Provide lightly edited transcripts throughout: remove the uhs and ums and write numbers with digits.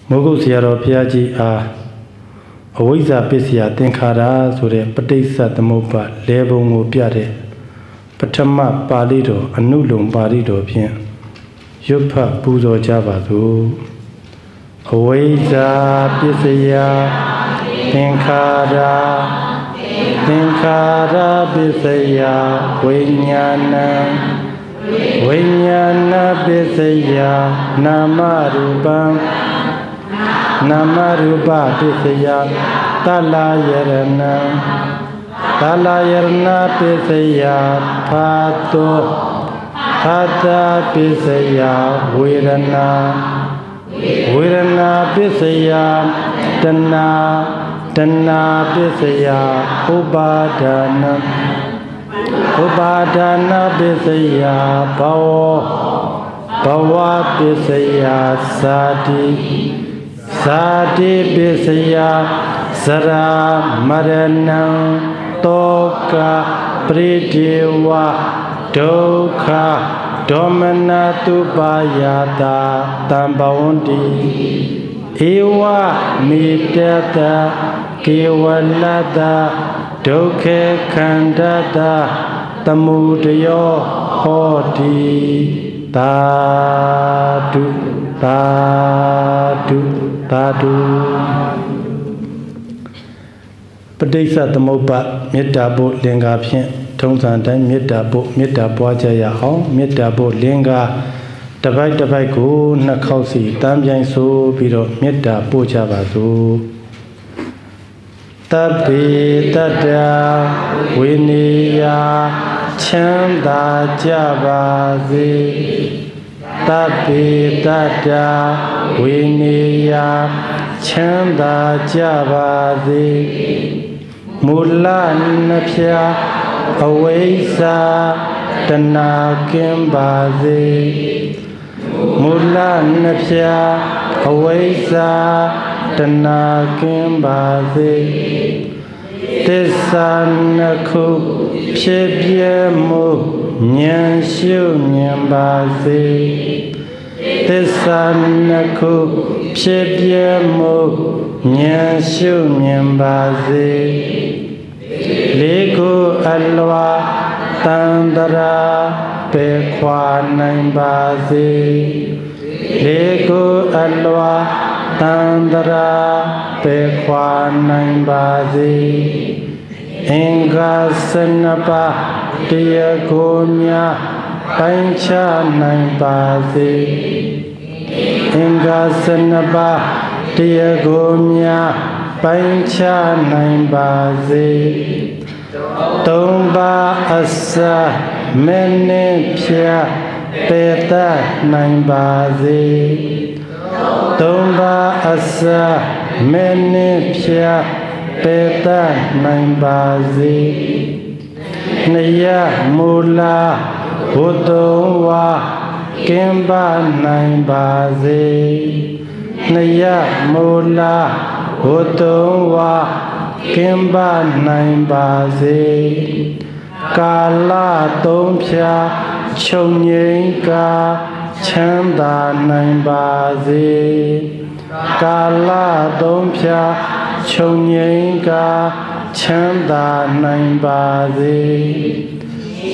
Mogu Siaro Piaji a Wiza Pisia Tinkara Sure Patisa the Mopa Lebongo Piade Patama Palido Anulum Palido Pien Yupa Buzo Javazu Wiza Pisia Tinkara Pisia Vinyana Pisia Namarupa Pisia Talayarana Pisia Phata Pisia Virana Pisia Dana Pisia Upadana Pisia Bhava Pisia Sati Pisia Sara Marana Toka Pritiwa Dokha Domana Tupayata Tambaundi Ewa Mitata Kewalata Dokhe Khandata Tamudayo Hoti Tadu Padisa Tamopa Mitabo Linga Pien Tongsan Time Mitabo Jaya Hong Mitabo Linga Tabai Go Nakausi Tambian So Biro Mitabo Javazu Tabi Tada Winia Chanda Javazi Tabi Tada Winia Chanda Javazi Mula Napia Awesa Dana Kimbazi Mula Napia Awesa Dana Kimbazi Tisanaku Pibiemu Nyanshu Nyambazi Tisanaku Pibiemu Nyanshu Nyambazi Ligu Alwa Tandara Pekwa Naimbazi Ligu Alwa Tandara Pekwa Naimbazi Inga Senapa Diagonia Pancha Naimbazi Inga Senapa Diagonia Pancha Naimbazi Tomba Asa Menepia Peta Naimbazi Tomba Asa Menepia Peta Naimbazi Naya Mula Udowa Kimba Naimbazi Naya Mula Udowa Kimba Naimbazi Kala Tompia Chonyinga Chanda Naimbazi Kala Tompia Chonyinga Chanda Naimbazi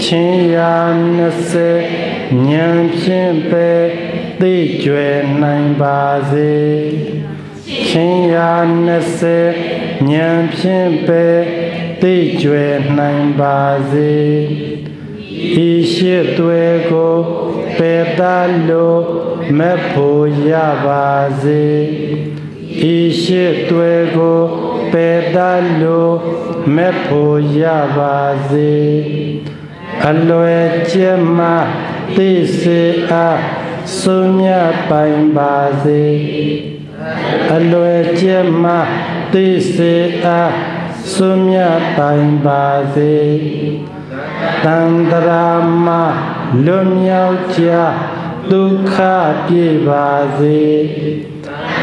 Chinyanase Nyampimpe Dijwe Naimbazi Chinyanase Nyampimpe Dijwe Naimbazi Ishitwego Pedalo Mepo Yabazi Ishitwego Pedalo Mepo Yabazi Aloe Jema Tise A Sumya Paimbazi Aloe Jema Tise A Sumya Paimbazi Tandrama Lumyaucha Dukha Pibazi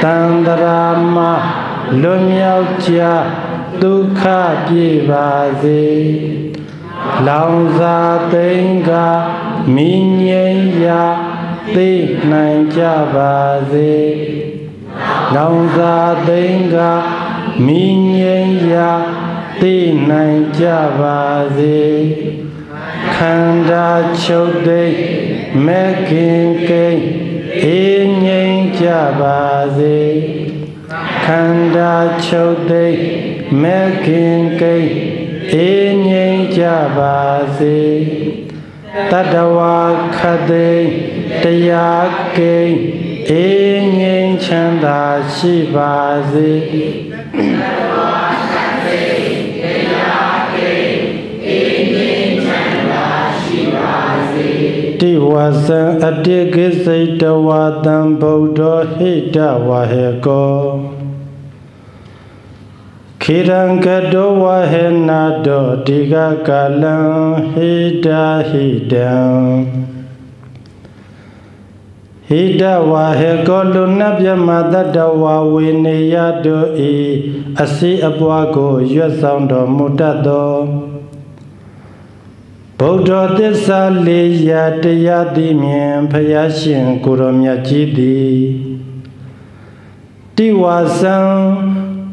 Tandrama Lumyaucha Dukha Pibazi Lauza Tenga Minyaya Ti Nanjavazi လောင်စာသိင်္ဂမိငြိမ်းရာသိနိုင်ကြပါစေခန္ဓာချုပ်သိမ်းမဲ့ခင်ကိန်းအေးငြိမ်းကြပါစေခန္ဓာချုပ်သိမ်းမဲ့ခင်ကိန်းအေးငြိမ်းကြပါစေတတဝါခတ်သိမ်းတရားကိန်းအေးငြိမ်းချမ်းသာရှိပါစေတိဝါစံအတ္တိကိစိတဝါတံဗုဒ္ဓဟိတဝါဟေကောခေရံကတောဝဟေနာတောဒီဃကာလံဟိတဟိတံဟိတဝါဟေကောလူနဗျမတတဝါဝေနေယတုဤအစီအပွားကိုရွတ်ဆောင်တော်မူတတ်သောဗုဒ္ဓသစ္စာလေးရာတရားသိမြင်ဖယားရှင်ကိုရောမြတ်ကြီးသည်တိဝါစံ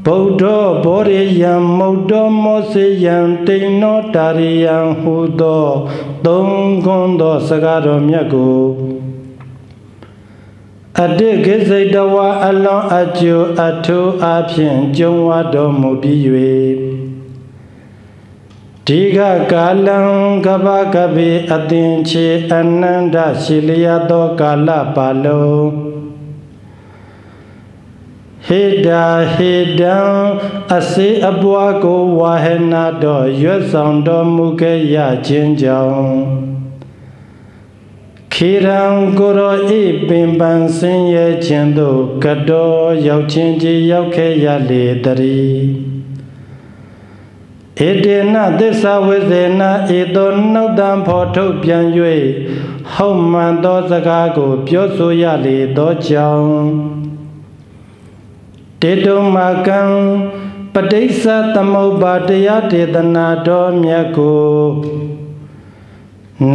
ဗုဒ္ဓဘောရိယံမုဒ္ဓမောစေယံတိန်နောတာရိယံဟူသောသုံးခွန်းသောစကားတော်မြတ်ကိုအတ္တိကိစိတဝါအလွန်အကျိုးအထူးအဖြင့်ကျုံဝတော်မူပြီး၍ဒီကကာလံကပကပိအသင်္ချေအနန္တရှိလျသောကာလပါလုံးဟိတာဟိတံအစေအပွားကိုဝါဟနာတော်ရွတ်ဆောင်တော်မူခဲ့ရခြင်းကြောင့်ခေရံကိုရောဤပင်ပန်းဆင်းရဲခြင်းသို့ကတော်ရောက်ခြင်းကြီးရောက်ခဲ့ရလေတည်းဧတေနသစ္စာဝိဇေနဧသောနှုတ်တံဖော်ထုတ်ပြန်၍ဟုတ်မှန်သောစကားကိုပြောဆိုရလေသောကြောင့်တေတုမကံပဋိစ္စသမုပ္ပါတရားဒေသနာတော်မြတ်ကို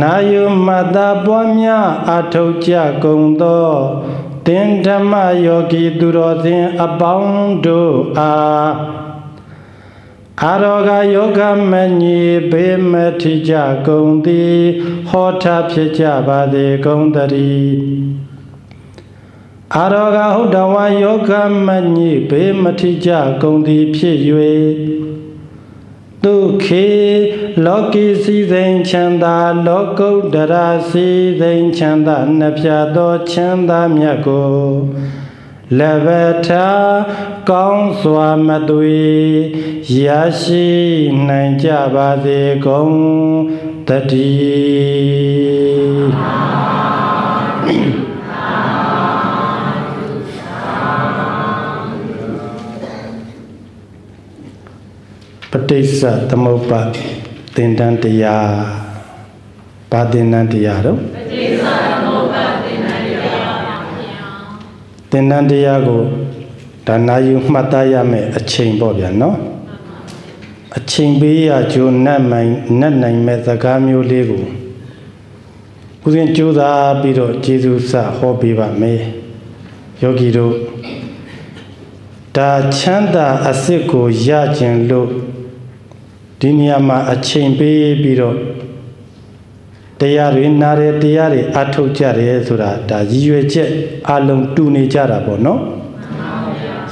နာယုမတ္တပွားများအထောက်ကြကုန်သောသင်္ဓမ္မယောဂီသူတော်စင်အပေါင်းတို့အားအာရောဂယောဂမညေဘေမထိကြကုန်သည်ဟောထားဖြစ်ကြပါစေကုန်တည်းအာရောဂဟုတ်တဝါယောဂမညေဘေမထိကြကုန်သည်ဖြစ်၍ဒုက္ခေလောကီစည်းစိမ်ချမ်းသာလောကုတ္တရာစည်းစိမ်ချမ်းသာနှစ်ဖြာသောချမ်းသာမြတ်ကိုလဘထာကောင်းစွာမသွေရရှိနိုင်ကြပါစေကုန်တည်းပဋိစ္စသမုပ္ပါသင်္တန်းတရားဘာသင်္တန်းတရားတော့ပဋိစ္စသမုပ္ပါသင်္တန်းတရားပါဗျာသင်္တန်းတရားကိုဒါနာယူမှတ်သားရမယ်အချိန်ပေါ့ဗျာနော်အချိန်ပေးရကြိုးနတ်နိုင်မဲ့စကားမျိုးလေးကိုဦးဇင်းကြိုးစားပြီးတော့ကျေးဇူးစဟောပေးပါမယ်ယောဂီတို့ဒါချမ်းသာအစစ်ကိုရခြင်းလို့ဒီနေရာမှာအချိန်ပေးပြီးတော့တရားတွေနားတယ်တရားတွေအထုတ်ကြတယ်ဆိုတာဒါရည်ရွယ်ချက်အလုံးတူနေကြတာပေါ့နော်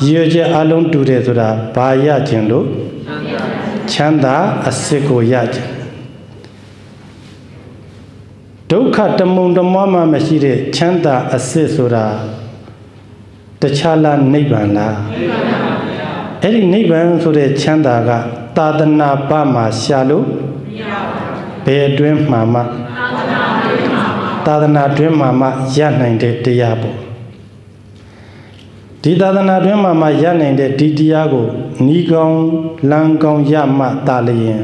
ရည်ရွယ်ချက်အလုံးတူတယ်ဆိုတာဘာရခြင်းလို့ချမ်းသာအစစ်ကိုရခြင်းဒုက္ခတမုံတမွားမှမရှိတဲ့ချမ်းသာအစစ်ဆိုတာတခြားလားနိဗ္ဗာန်လားအဲ့ဒီနိဗ္ဗာန်ဆိုတဲ့ချမ်းသာကသာသနာပမှာရှာလို့ဘယ်အတွင်းမှာမှသာသနာအတွင်းမှာမှရနိုင်တဲ့တရားပေါ့ဒီသာသနာအတွင်းမှာမှရနိုင်တဲ့ဒီတရားကိုနီးကောင်းလမ်းကောင်းရမှသာလျင်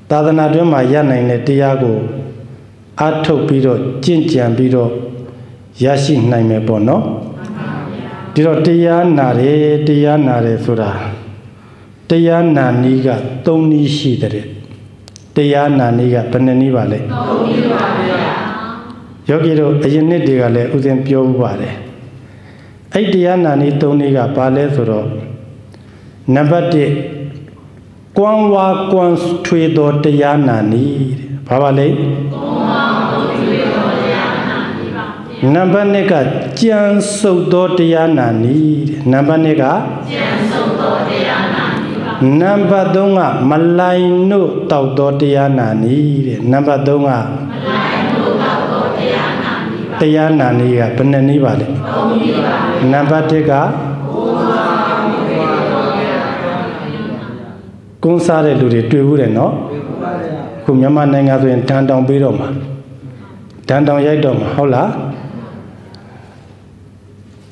သာသနာအတွင်းမှာရနိုင်တဲ့တရားကိုအထုတ်ပြီးတော့ကျင့်ကြံပြီးတော့ရရှိနိုင်မယ်ပေါ့နော်ဒီတော့တရားနာတယ်ဆိုတာတရားနာနည်းက၃နည်းရှိတဲ့တရားနာနည်းကဘယ်နှနည်းပါလဲ၃နည်းပါဗျာယောဂီတို့အရင်နှစ်တွေကလည်းဥစဉ်ပြောဥပါတယ် အဲ့တရားနာနည်း၃နည်းကဘာလဲဆိုတော့နံပါတ်1ကွမ်းဝါကွမ်းထွေသောတရားနာနည်းဘာပါလဲနံပါတ်2ကကြံစုပ်သောတရားနာနည်းနံပါတ်2ကကြံစုပ်သောတရားနာနည်းပါနံပါတ်3ကမလိုင်နို့တောက်သောတရားနာနည်းတဲ့နံပါတ်3ကမလိုင်နို့တောက်သောတရားနာနည်းပါတရားနာနည်းကဘယ်နှနည်းပါလဲ3နည်းပါနံပါတ်1ကကုန်းစားတဲ့လူတွေတွေ့ဘူးတယ်နော်ခုမြန်မာနိုင်ငံဆိုရင်တန်တောင်ပေးတော့မှာတန်တောင်ရိုက်တော့မှာဟုတ်လား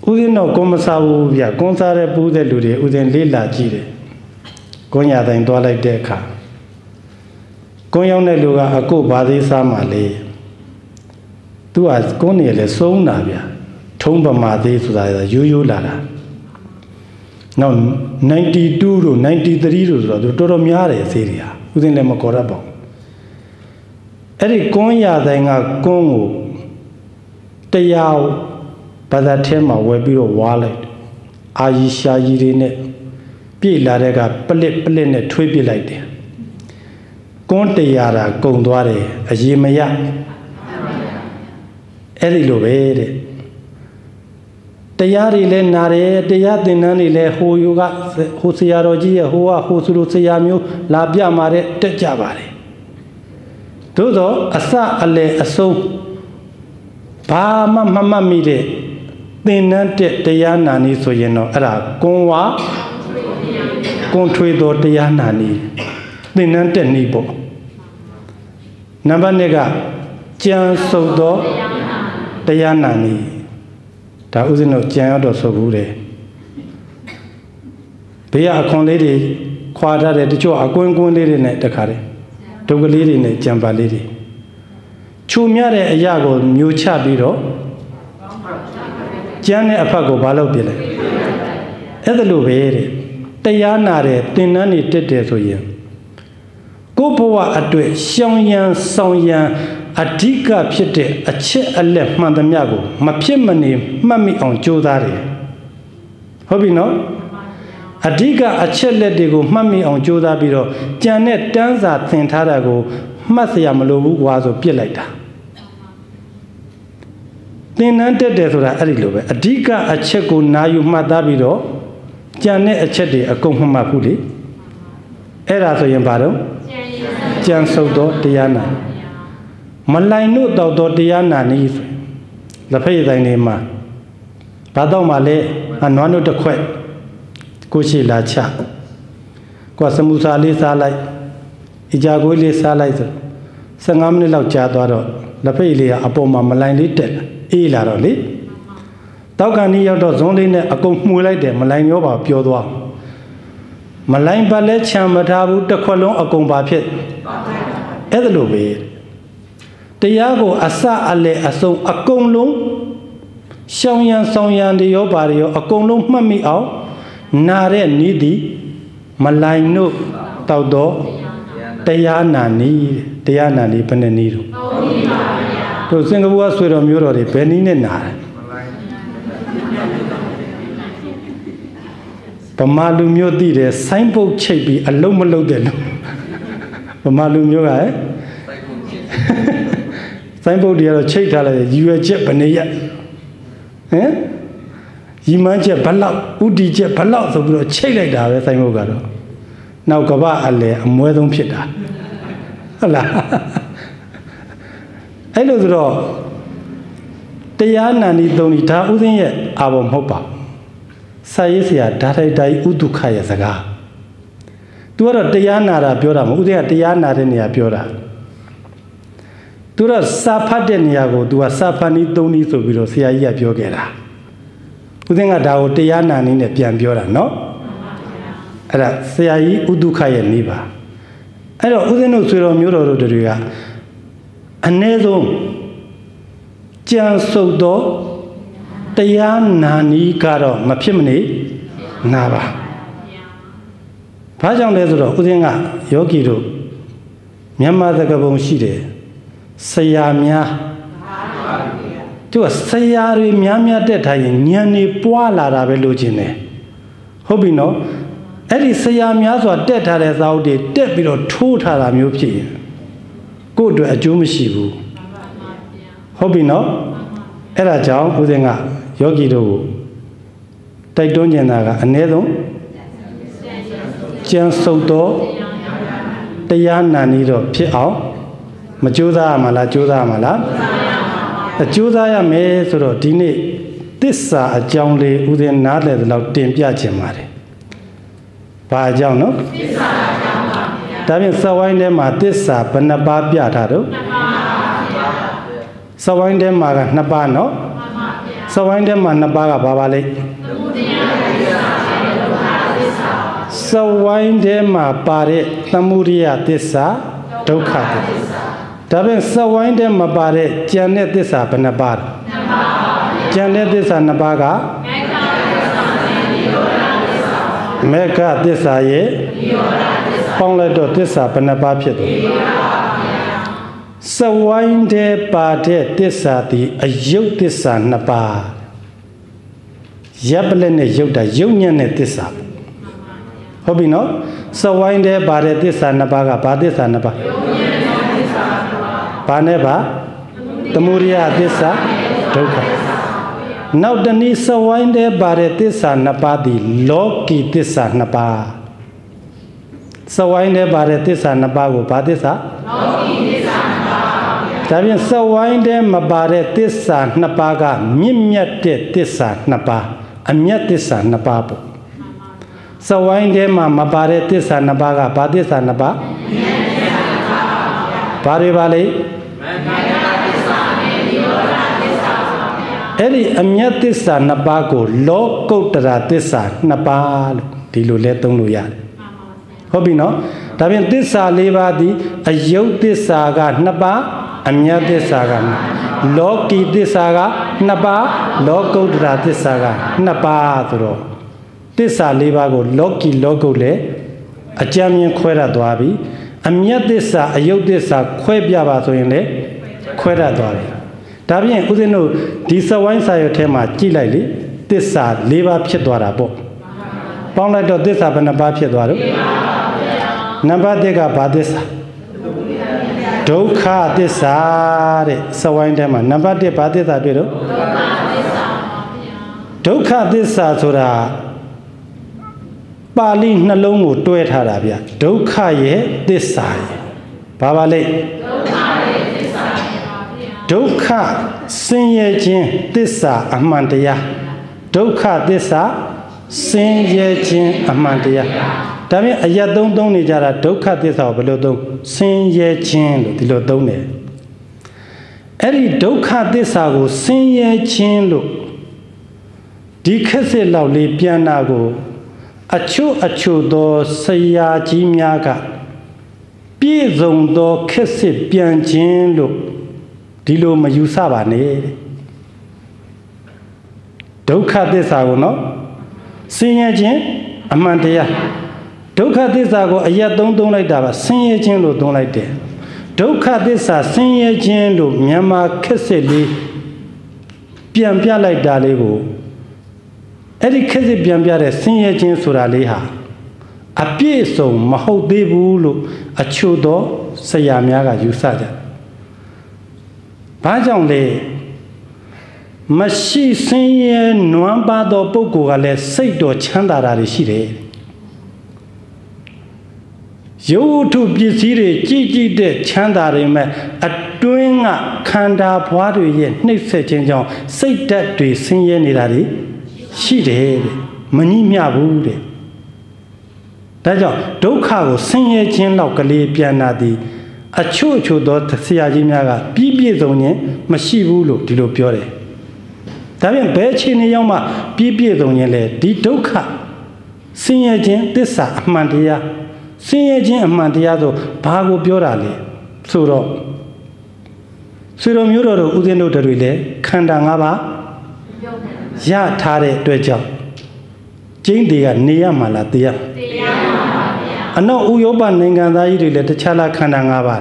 ဥစဉ်တော့ကွန်မစားဘူးဗျကွန်စားတဲ့ပူးတဲ့လူတွေဥစဉ်လေးလာကြည့်တယ်ကွန်ရတိုင်းသွားလိုက်တဲ့အခါကွန်ရောက်တဲ့လူကအကုတ်ဘာသေးစားမှလေသူကကွန်နေလေစုံးတာဗျထုံးပမာသေးဆိုတာရိုးရိုးလာတာနောက်92တို့93တို့ဆိုတော့တော်တော်များတယ်ဆေးတွေဟာဥစဉ်လည်းမကော်ရပါဘူးအဲ့ဒီကွန်ရတိုင်းကကွန်ကိုတရားဘာသာထဲမှာဝယ်ပြီးတော့ဝါလိုက်အာရီရှာကြီးတွေနဲ့ပြည့်လာတဲ့ကပလစ်နဲ့ထွေးပစ်လိုက်တယ်ကွန်းတရားတာကုံသွားတယ်အရေးမရအဲ့ဒီလိုပဲတဲ့တရားတွေလည်းနာတယ်တရားသင်တန်းတွေလည်းဟိုယူကဟိုဆရာတော်ကြီးရဲ့ဟိုကဟိုဆိုလိုဆရာမျိုးလာပြมาတဲ့တက်ကြပါတယ်သို့သောအစအလယ်အဆုံးဘာမှမမှတ်မိတဲ့သင်တန်းတဲ့တရားနာနည်းဆိုရင်တော့အဲ့ဒါကွန်ဝါကွန်ထွေသောတရားနာနည်းသင်တန်းတဲ့နည်းပေါ့နံပါတ်2ကကြံစုပ်သောတရားနာနည်းဒါဥစဉ်တို့ကြံရတော့ဆိုဘူးတယ်ဘေးကအခွန်လေးတွေခွာထားတယ်တချို့အကွင်းလေးတွေနဲ့တခါတယ်ဒုက္ခလေးတွေနဲ့ကြံပါလေးတွေခြုံမြတဲ့အရာကိုမျိုးချပြီးတော့ကျမ်းတဲ့အဖတ်ကိုဘာလုပ်ပြလဲအဲ့ဒါလိုပဲတဲ့တရားနာတဲ့သင်္นานတွေတက်တယ်ဆိုရင်ကိုယ့်ဘဝအတွက်ရှောင်ရံဆောင်ရံအဓိကဖြစ်တဲ့အချက်အလက်မှန်သမျှကိုမဖြစ်မနေမှတ်မိအောင်ကြိုးစားတယ်ဟုတ်ပြီနော်အဓိကအချက်လက်တွေကိုမှတ်မိအောင်ကြိုးစားပြီးတော့ကြံတဲ့တန်းစာသင်ထားတာကိုမှတ်เสียမလိုဘူးကွာဆိုပြစ်လိုက်တာသင်္นานတက်တယ်ဆိုတာအဲ့ဒီလိုပဲအဓိကအချက်ကိုနာယူမှတ်သားပြီးတော့ကြံတဲ့အချက်တွေအကုန်မှတ်ဘူးလေအဲ့ဒါဆိုရင်ဘာတော့ကြံစုပ်သောတရားနာမလိုင်နို့တောက်သောတရားနာနည်းဆိုလက်ဖက်ရည်တိုင်းလေးမှာဘာတော့မှလဲနွားနို့တစ်ခွက်ကိုရှိလာချကိုစမူစာလေးစားလိုက်အကြာကိုလေးစားလိုက်ဆို15မိနစ်လောက်ကြာသွားတော့လက်ဖက်ရည်လေးကအပေါ်မှာမလိုင်လေးတက်အေးလာတော့လေတောက်ကန်ကြီးရောက်တော့ဇွန်းလေးနဲ့အကုန်မှွေလိုက်တယ်မလိုင်ရောပါပြောသွားမလိုင်ပါလဲချံမထားဘူးတစ်ခွက်လုံးအကုန်ပါဖြစ်အဲ့ဒါလိုပဲတရားကိုအစအလယ်အဆုံးအကုန်လုံးရှောင်ရံဆောင်ရံတွေရောပါတွေရောအကုန်လုံးမှတ်မိအောင်နာတဲ့နည်းသည်မလိုင်တို့တောက်တော့တရားနာနည်းတရားနာနည်းဘယ်နှနည်းတော့တို့စင်ကာပူကဆွေတော်မျိုးတော်တွေဘယ်နည်းနဲ့နာတယ်ဗမာလူမျိုးသိတယ်ဆိုင်းပုတ်ချိတ်ပြီးအလုံးမလုံးတဲ့လူဗမာလူမျိုးကဆိုင်းပုတ်တွေကတော့ချိတ်ထားလိုက်ရွယ်ချက်ဘယ်နေရဟမ်ရီမန်းချက်ဘလောက်ဥတီချက်ဘလောက်ဆိုပြီးတော့ချိတ်လိုက်တာပဲဆိုင်းပုတ်ကတော့နောက်ကပအလဲအမွဲဆုံးဖြစ်တာဟုတ်လားအဲ့လိုဆိုတော့တရားနာနည်းသုံးဒီဒါဥစဉ်ရဲ့အာဘောမဟုတ်ပါစာရေးဆရာဓာထိုက်တိုင်းဥဒုခရဲ့စကား तू ကတော့တရားနာတာပြောတာမဟုတ်ဥစဉ်ကတရားနာတဲ့နေရာပြောတာသူတော့စာဖတ်တဲ့နေရာကို तू ကစာဖတ်နည်းသုံးနည်းဆိုပြီးတော့ဆရာကြီးကပြောခဲ့တာဥစဉ်ကဒါကိုတရားနာနည်းနဲ့ပြန်ပြောတာเนาะအဲ့ဒါဆရာကြီးဥဒုခရဲ့နည်းပါအဲ့တော့ဥစဉ်တို့ဆွေတော်မျိုးတော်တို့တွေကအနည်းဆုံးကြံစုပ်သောတရားနာနည်းကတော့မဖြစ်မနေနာပါဘာကြောင့်လဲဆိုတော့ဥစဉ်ကယောဂီတို့မြန်မာသက္ကပုံရှိတယ်ဆရာများ就谁呀？的面面的他年年播拉拉贝路进来，好比喏，哎，你谁呀？面说得他的早的，得比如抽他啦没有皮，过度就没洗不，好比喏，哎啦讲不是啊，有几多，在中间那个那种，将收到，这样那里头皮袄，么就啥嘛啦，就啥嘛啦。就在呀，没说到今年，这啥奖励，我在拿来的老点标钱嘛的，把奖喏。但是稍微的嘛，这啥不能把标他都，稍微的嘛个那把喏，稍微的嘛那把个爸爸嘞，稍微的嘛把的那木的呀，这啥都看的。但是稍微的嘛把的，将来这啥不能把，将来这啥能把个，没个这啥也，帮来到这啥不能把皮的，稍微的把的这啥的，有这啥能把，也不能有的有年的这啥，好比喏，稍微的把的这啥能把个，把这啥能把。पाने बा तमुरिया दिशा धोखा नौ दनी सवाइंदे बारे दिशा नपादी लोक की दिशा नपा सवाइंदे बारे दिशा नपा को बा दिशा तभी सवाइंदे मबारे दिशा नपा का मिम्यते दिशा नपा अम्यत दिशा नपा पो सवाइंदे मबारे दिशा नपा का बा दिशा नपा बारे वाले ऐली अम्यत दिशा नपा को लोकोत्तरा दिशा नपा दिलो ले तुम लो यार हो भी नो तभी दिशा लेवादी अयोग दिशा का नपा अम्यत दिशा का लोक की दिशा का नपा लोकोत्तरा दिशा का नपा तो दिशा लेवा को लोक की लोको ले अचामिय खोरा द्वाबी अम्यत दिशा अयोग दिशा खोए ब्याबा तो इन्हें खोरा द्वाबी तभी उसे नो दिशा वाइन सायो ठेमा चिलाई दिशा लेवा फिर द्वारा बो पाँव तो दिशा बना बाप फिर द्वारो नंबर देगा बादिशा धोखा दिशा रे सवाइन ठेमा नंबर दे बादिशा बेरो धोखा दिशा थोड़ा पाली नलोंगो टोए थारा बिया धोखा ये दिशा ये बाबा ले धोखा सिंह जिन दिशा अमंतिया धोखा दिशा सिंह जिन अमंतिया तभी अय्या दों नहीं जा रहा धोखा दिशा बोलो दों सिंह जिन लो दिलो दों ने ऐली धोखा दिशा को सिंह जिन लो दिखे से लावली पियाना को अच्छो दो सयाजी म्या का पीजों दो कैसे पियान जिन लो दिलो मयूसा बाने धोखा दिशा को नो सिंह जिन अमंतिया धोखा दिशा को अय्या दों लाइट आवा सिंह जिन लो दों लाइट है धोखा दिशा सिंह जिन लो म्यामा कैसे ले पियान लाइट डाले वो ऐली कैसे पियान रे सिंह जिन सुरा ले हा अप्पे सो महोदे बुलो अच्छो दो सयाम्या का यूसा जा बाजाऊं ले मशी सिंह नुआंबा दो पोको का ले सही दो चंदारा रिशीरे योटू बिसीरे चीची दे चंदारे में अटुएंगा खंडा पुआरु ये निश्चय चेंजाऊं सही दे सिंह निरारी शीरे मनी म्याबूरे ताजाऊं धोखा को सिंह जिन लाओ कले पियाना दी अच्छो दो सियाजी म्यागा पीपी जोने मशीबूलो दिलो प्योरे तभी बेचे ने यों मा पीपी जोने ले दी धोखा सिंह जिन दिशा अमंतिया सिंह जिन अमंतिया तो भागो प्योरा ले सुरो म्यूरो रो उदेनो डरुई ले खंडा गाबा या थारे द्वेजाओ जिंग दिया निया माला दिया अनो उयोबा निंगांदा ही रिले तछाला खंडा गाबा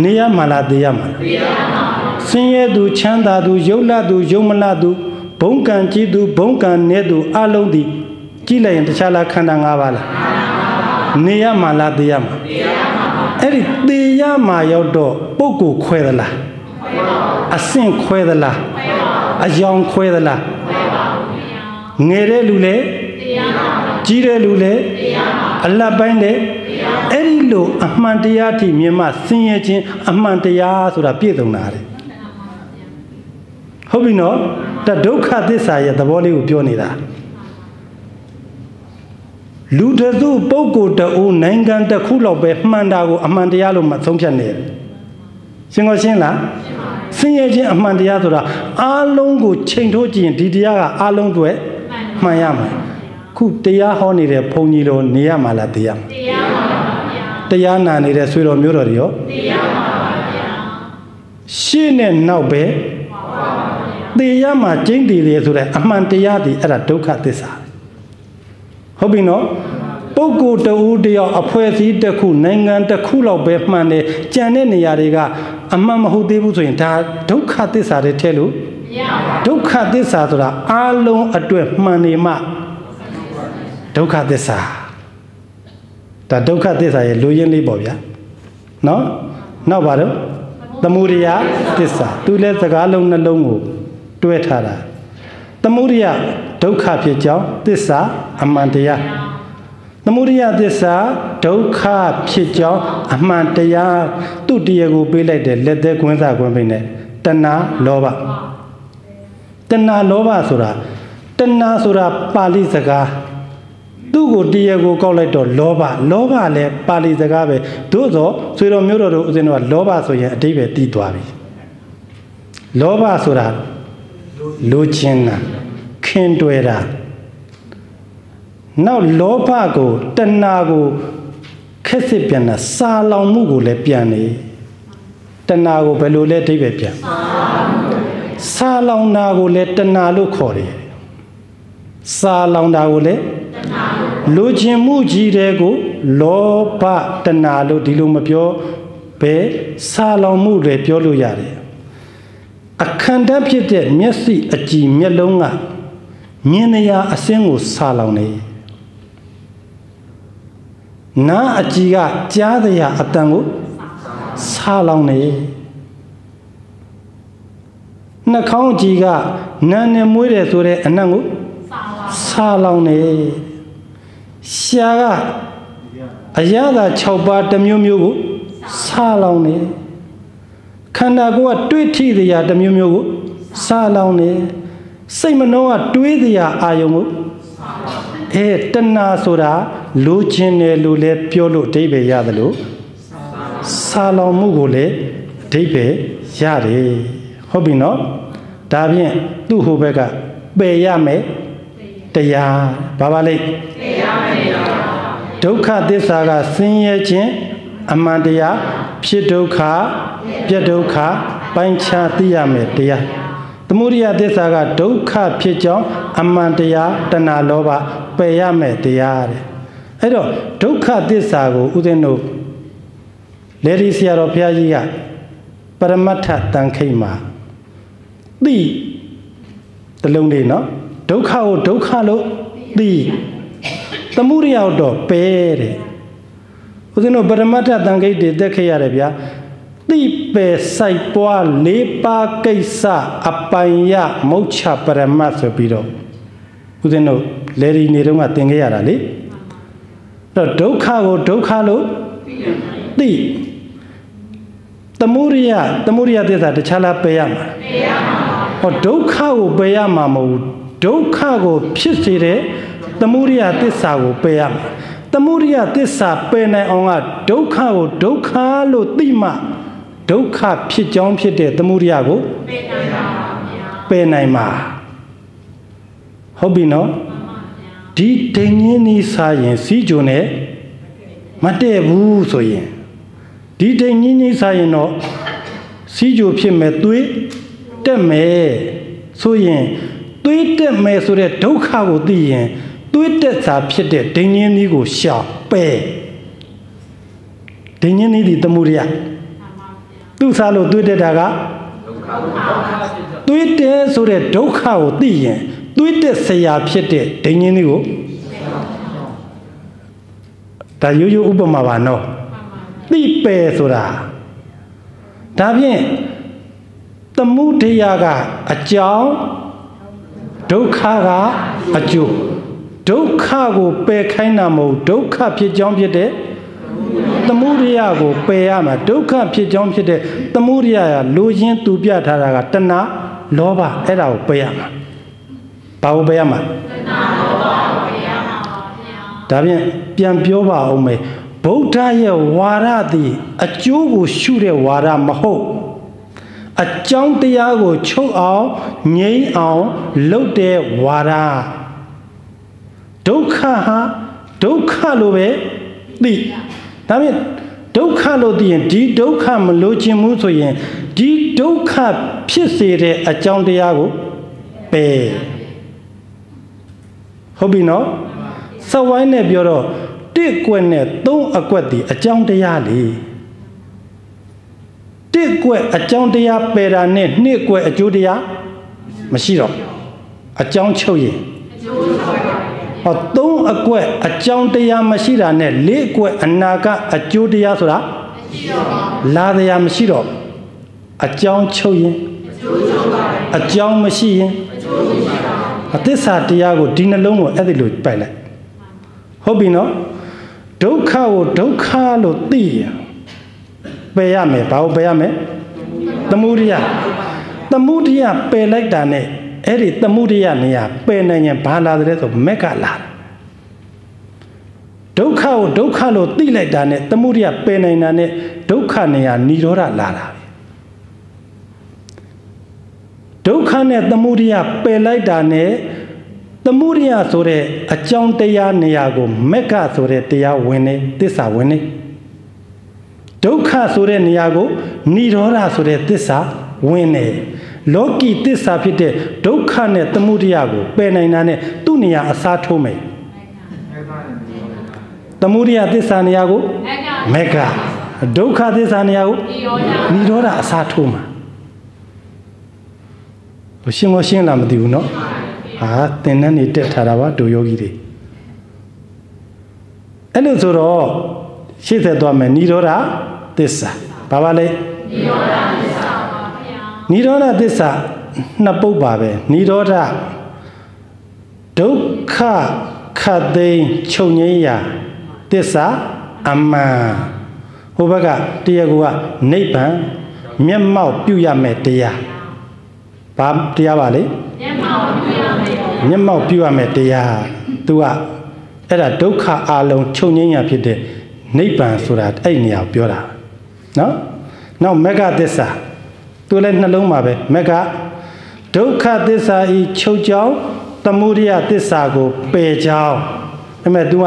निया माला दिया माला ရဲသူချမ်းသာသူရုပ်လာသူယုံမလာသူဘုံကံကြည်သူဘုံကံနေသူအလုံးသည်ကြည့်လိုက်ရင်တခြားလားခန္ဓာ၅ပါးလားနေရမှာလားသိရမှာအဲ့ဒီသိရမှာရောက်တော့ပုဂ္ဂိုလ်ခွဲသလားအဆင့်ခွဲသလားအယောင်ခွဲသလားငယ်တဲ့လူလေကြီးတဲ့လူလေအလတ်ပိုင်းလေအဲ့ဒီလိုအမှန်တရားထိမြင်မှဆင်းရဲခြင်းအမှန်တရားဆိုတာပြည့်စုံတာတဲ့ဟုတ်ပြီနော်ဒါဒုက္ခသစ္စာရဲ့သဘောလေးကိုပြောနေတာလူတစုပုဂ္ဂိုလ်တအုပ်နိုင်ငံတစ်ခုလောက်ပဲမှန်တာကိုအမှန်တရားလို့မသုံးဖြတ်နေရှင်းကောရှင်းလားဆင်းရဲခြင်းအမှန်တရားဆိုတာအားလုံးကိုချိန်ထိုးကြည့်ရင်ဒီတရားကအားလုံးတွေမှန်ရမှာခုတရားဟောနေတဲ့ဘုန်းကြီးတို့နေရမှာလားတရားတရားပါဗျာတရားနာနေတဲ့ဆွေတော်မျိုးတော်တွေရောတရားပါဗျာရှင်းနဲ့နောက်ပဲသေရမှာကျင့်တည်တယ်ဆိုတဲ့အမှန်တရားဒီအဲ့ဒါဒုက္ခသစ္စာဟုတ်ပြီနော်ပုဂ္ဂိုလ်တဦးတယောက်အဖွဲ့အစည်းတစ်ခုနိုင်ငံတစ်ခုလောက်ပဲမှန်တယ်ကြံတဲ့နေရာတွေကအမှန်မဟုတ်သေးဘူးဆိုရင်ဒါဒုက္ခသစ္စာတွေထဲလို့မရပါဘူးဒုက္ခသစ္စာဆိုတာအလုံးအတွက်မှန်နေမှဒုက္ခသစ္စာဒါဒုက္ခသစ္စာရဲ့လူရင်းလေးပေါ့ဗျာနော်နောက်ပါတော့သမုဒယသစ္စာသူလည်းစကားလုံးနှလုံးကိုတွဲထားတာသမုဒယဒုက္ခဖြစ်ကြောင်းသစ္စာအမှန်တရားသမုဒယသစ္စာဒုက္ခဖြစ်ကြောင်းအမှန်တရားသူ့တရားကိုပေးလိုက်တဲ့လက်သက်ကွင်းစားကွင်းပိနဲ့တဏှာလောဘတဏှာလောဘဆိုတာတဏှာဆိုတာပါဠိစကားသူ့ကိုတရားကိုကောက်လိုက်တော့လောဘလည်းပါဠိစကားပဲသို့သောဆွေတော်မျိုးတော်တို့ဦးဇင်းတို့ကလောဘဆိုရင်အတိပ္ပယ်တည်သွားပြီလောဘဆိုတာလိုချင်တာခင်တွယ်တာနောက်လောဘကိုတဏှာကိုခက်စစ်ပြန်တာစာလောင်မှုကိုလည်းပြန်နေတဏှာကိုဘယ်လိုလဲအဓိပ္ပာယ်ပြန်စာလောင်တာကိုလည်းတဏှာလို့ခေါ်တယ်စာလောင်တာကိုလည်းလိုချင်မှုကြီးတဲ့ကိုလောဘတဏှာလို့ဒီလိုမပြောဘဲစာလောင်မှုတွေပြောလို့ရတယ်အခန္ဓာဖြစ်တဲ့မျက်စိအကြည်မျက်လုံးကမြင်နေရအစင်းကိုစာလောင်နေနားအကြည်ကကြားရအတန်ကိုစာလောင်နေနှာခေါင်းအကြည်ကနာနဲ့မွေးတယ်ဆိုတဲ့အနံ့ကိုစာလောင်နေရှားကအရသာ6ပါးတစ်မျိုးမျိုးကိုစာလောင်နေခန္ဓာကိုယ်ကတွေးထိတရားတစ်မျိုးမျိုးကိုစာလောင်နေစိတ်မနှောကတွေးတရားအာယုံကိုတဏှာဆိုတာလိုချင်တယ်လို့လည်းပြောလို့အဓိပ္ပာယ်ရတယ်လို့စာလောင်မှုကိုလည်းအဓိပ္ပာယ်ရတယ်ဟုတ်ပြီနော်ဒါဖြင့်သူ့ဟိုဘက်ကပယ်ရမယ်တရားဘာပါလိမ့်ပယ်ရမယ်ဒုက္ခသစ္စာကဆင်းရဲခြင်းအမှန်တရားဖြစ်ဒုက္ခပြတ်ဒုက္ခပိုင်းခြားသိရမယ်တရားသမုဒယသစ္စာကဒုက္ခဖြစ်ကြောင်းအမှန်တရားတဏှာလောဘပယ်ရမယ်တရားတဲ့အဲ့တော့ဒုက္ခသစ္စာကိုဦးဇင်းတို့လေဒီဆရာတော်ဘုရားကြီးကပရမတ္ထတန်ခိတ်မှာသိတလုံးလေးနော်ဒုက္ခကိုဒုက္ခလို့သိသမုဒယတော့ပယ်တဲ့ဦးဇင်းတို့ပရမတ္ထတန်ခိတ်တွေတက်ခဲ့ရတယ်ဗျာသိပယ်စိုက်ပွား၄ပါးကိစ္စအပိုင်ရမုတ်ချပရမတ်ဆိုပြီးတော့ဦးဇင်းတို့လေဒီနေတော့ကသင်ခဲ့ရတာလေအဲ့တော့ဒုက္ခကိုဒုက္ခလို့သိသမုဒယသစ္စာတခြားလားပယ်ရမှာပယ်ရမှာဟောဒုက္ခကိုပယ်ရမှာမဟုတ်ဘူးဒုက္ခကိုဖြစ်စေတဲ့သမုဒယသစ္စာကိုပယ်ရမှာသမုဒယသစ္စာပယ်နိုင်အောင်ကဒုက္ခကိုဒုက္ခလို့သိမှဒုက္ခဖြစ်ကြောင်းဖြစ်တဲ့သမုဒယကိုပယ်နိုင်ပါဟုတ်ပြီနော်ဒီဒိဉ္ဉ်နီးစားရင်စီးကြုံနဲ့မတည့်ဘူးဆိုရင်ဒီဒိဉ္ဉ်နီးစားရင်တော့စီးကြုံဖြစ်မဲ့သွေးတက်မယ်ဆိုရင်သွေးတက်မယ်ဆိုတဲ့ဒုက္ခကိုသိရင်သွေးတက်စာဖြစ်တဲ့ဒိဉ္ဉ်နီးကိုရှောင်ပယ်ဒိဉ္ဉ်နီးဒီသမုဒယသူ့စားလို့သွေးတက်တာက对的，说的都靠敌人，对的是呀，撇的敌人的哦。但有乌巴马话喏，你白说啦，大便，他目的呀个阿将，都卡个阿就，都卡个白开那么，都卡撇将撇的。ตมุริยะကိုပယ်ရမှာဒုက္ခဖြစ်ကြောင်းဖြစ်တဲ့တมุริยะလိုချင်သူပြထားတာကတဏှာလောဘအဲ့ဒါကိုပယ်ရမှာဘာကိုပယ်ရမှာတဏှာလောဘကိုပယ်ရမှာပါဗျာဒါဖြင့်ပြန်ပြောပါအောင်မယ်ဗုဒ္ဓရဲ့ဝါဒသည်အကျိုးကိုရှုတဲ့ဝါဒမဟုတ်အကြောင်းတရားကိုချုပ်အောင်ငြိမ်းအောင်လုပ်တဲ့ဝါဒဒုက္ခဟာဒုက္ခလိုပဲသိဒါဖြင့်ဒုက္ခလို့သိရင်ဒီဒုက္ခမလိုချင်ဘူးဆိုရင်ဒီဒုက္ခဖြစ်စေတဲ့အကြောင်းတရားကိုပယ်ဟုတ်ပြီနော်စဝိုင်းနဲ့ပြောတော့တစ်ကွက်နဲ့သုံးအကွက်ဒီအကြောင်းတရားလေတစ်ကွက်အကြောင်းတရားပယ်တာနဲ့နှစ်ကွက်အကျိုးတရားမရှိတော့အကြောင်းချုပ်ရင်အကျိုးချုပ်ဟောသုံးအကွက်အကြောင်းတရားမရှိတာနဲ့လေးအကွက်အနာကအကျိုးတရားဆိုတာမရှိတော့ပါဘူးလာတရားမရှိတော့အကြောင်းချုပ်ရင်အကျိုးချုပ်ပါတယ်အကြောင်းမရှိရင်အကျိုးမရှိပါဘူးအသစ္စာတရားကိုဒီနှလုံးကိုအဲ့ဒီလိုပိုက်လိုက်ဟုတ်ပြီနော်ဒုက္ခကိုဒုက္ခလို့သိရင်ပယ်ရမယ်ဘာကိုပယ်ရမယ်သမုဒိယသမုဒိယပယ်လိုက်တာနဲ့အဲ့ဒီသမုဒိယနေရာပယ်နိုင်ရင်ဘာလာတယ်ဆိုမက်ကလာဒုက္ခကိုဒုက္ခလို့သိလိုက်တာနဲ့သမုဒိယပယ်နိုင်တာနဲ့ဒုက္ခနေရာនិရောဓလာတာဒုက္ခနဲ့သမုဒိယပယ်လိုက်တာနဲ့သမုဒိယဆိုတဲ့အကြောင်းတရားနေရာကိုမက်ကဆိုတဲ့တရားဝင်နေသစ္စာဝင်နေဒုက္ခဆိုတဲ့နေရာကိုនិရောဓဆိုတဲ့သစ္စာဝင်နေလောကီသစ္စာဖြစ်တဲ့ဒုက္ခနဲ့သမုဒိယကိုပယ်နိုင်တာနဲ့သူ့နေရာအစားထိုးမယ်သမုဒိယသစ္စာနေရာကိုမက်ကဒုက္ခသစ္စာနေရာကိုនិရောဓအစားထိုးမှာရှင်းမရှင်းလားမသိဘူးเนาะဟာသင်္นานနေတက်ထားတာပါဒုယောဂီတွေအဲ့လိုဆိုတော့ရှေ့ဆက်သွားမယ်និရောဓသစ္စာဘာပါလဲនិရောဓသစ္စာပါဗျာនិရောဓသစ္စာနှစ်ပုဒ်ပါပဲនិရောဓဒုက္ခခတ်သိမ်းချုပ်ငြိမ်းရာသစ္စာအမှန်ဟိုဘက်ကတရားကနိဗ္ဗာန်မျက်မှောက်ပြုရမယ်တရားဘာတရားပါလဲမျက်မှောက်ပြုရမယ်တရားသူကအဲ့ဒါဒုက္ခအလုံးချုပ်ငြိမ်းရာဖြစ်တဲ့နိဗ္ဗာန်ဆိုတာအဲ့နေရာကိုပြောတာနော်နောက်မက္ခသစ္စာသူလည်းနှလုံးမှာပဲမက္ခဒုက္ခသစ္စာဤချုပ်ကြောင်းသမုဒိယသစ္စာကိုပယ်ကြောင်းအဲ့မဲ့ तू က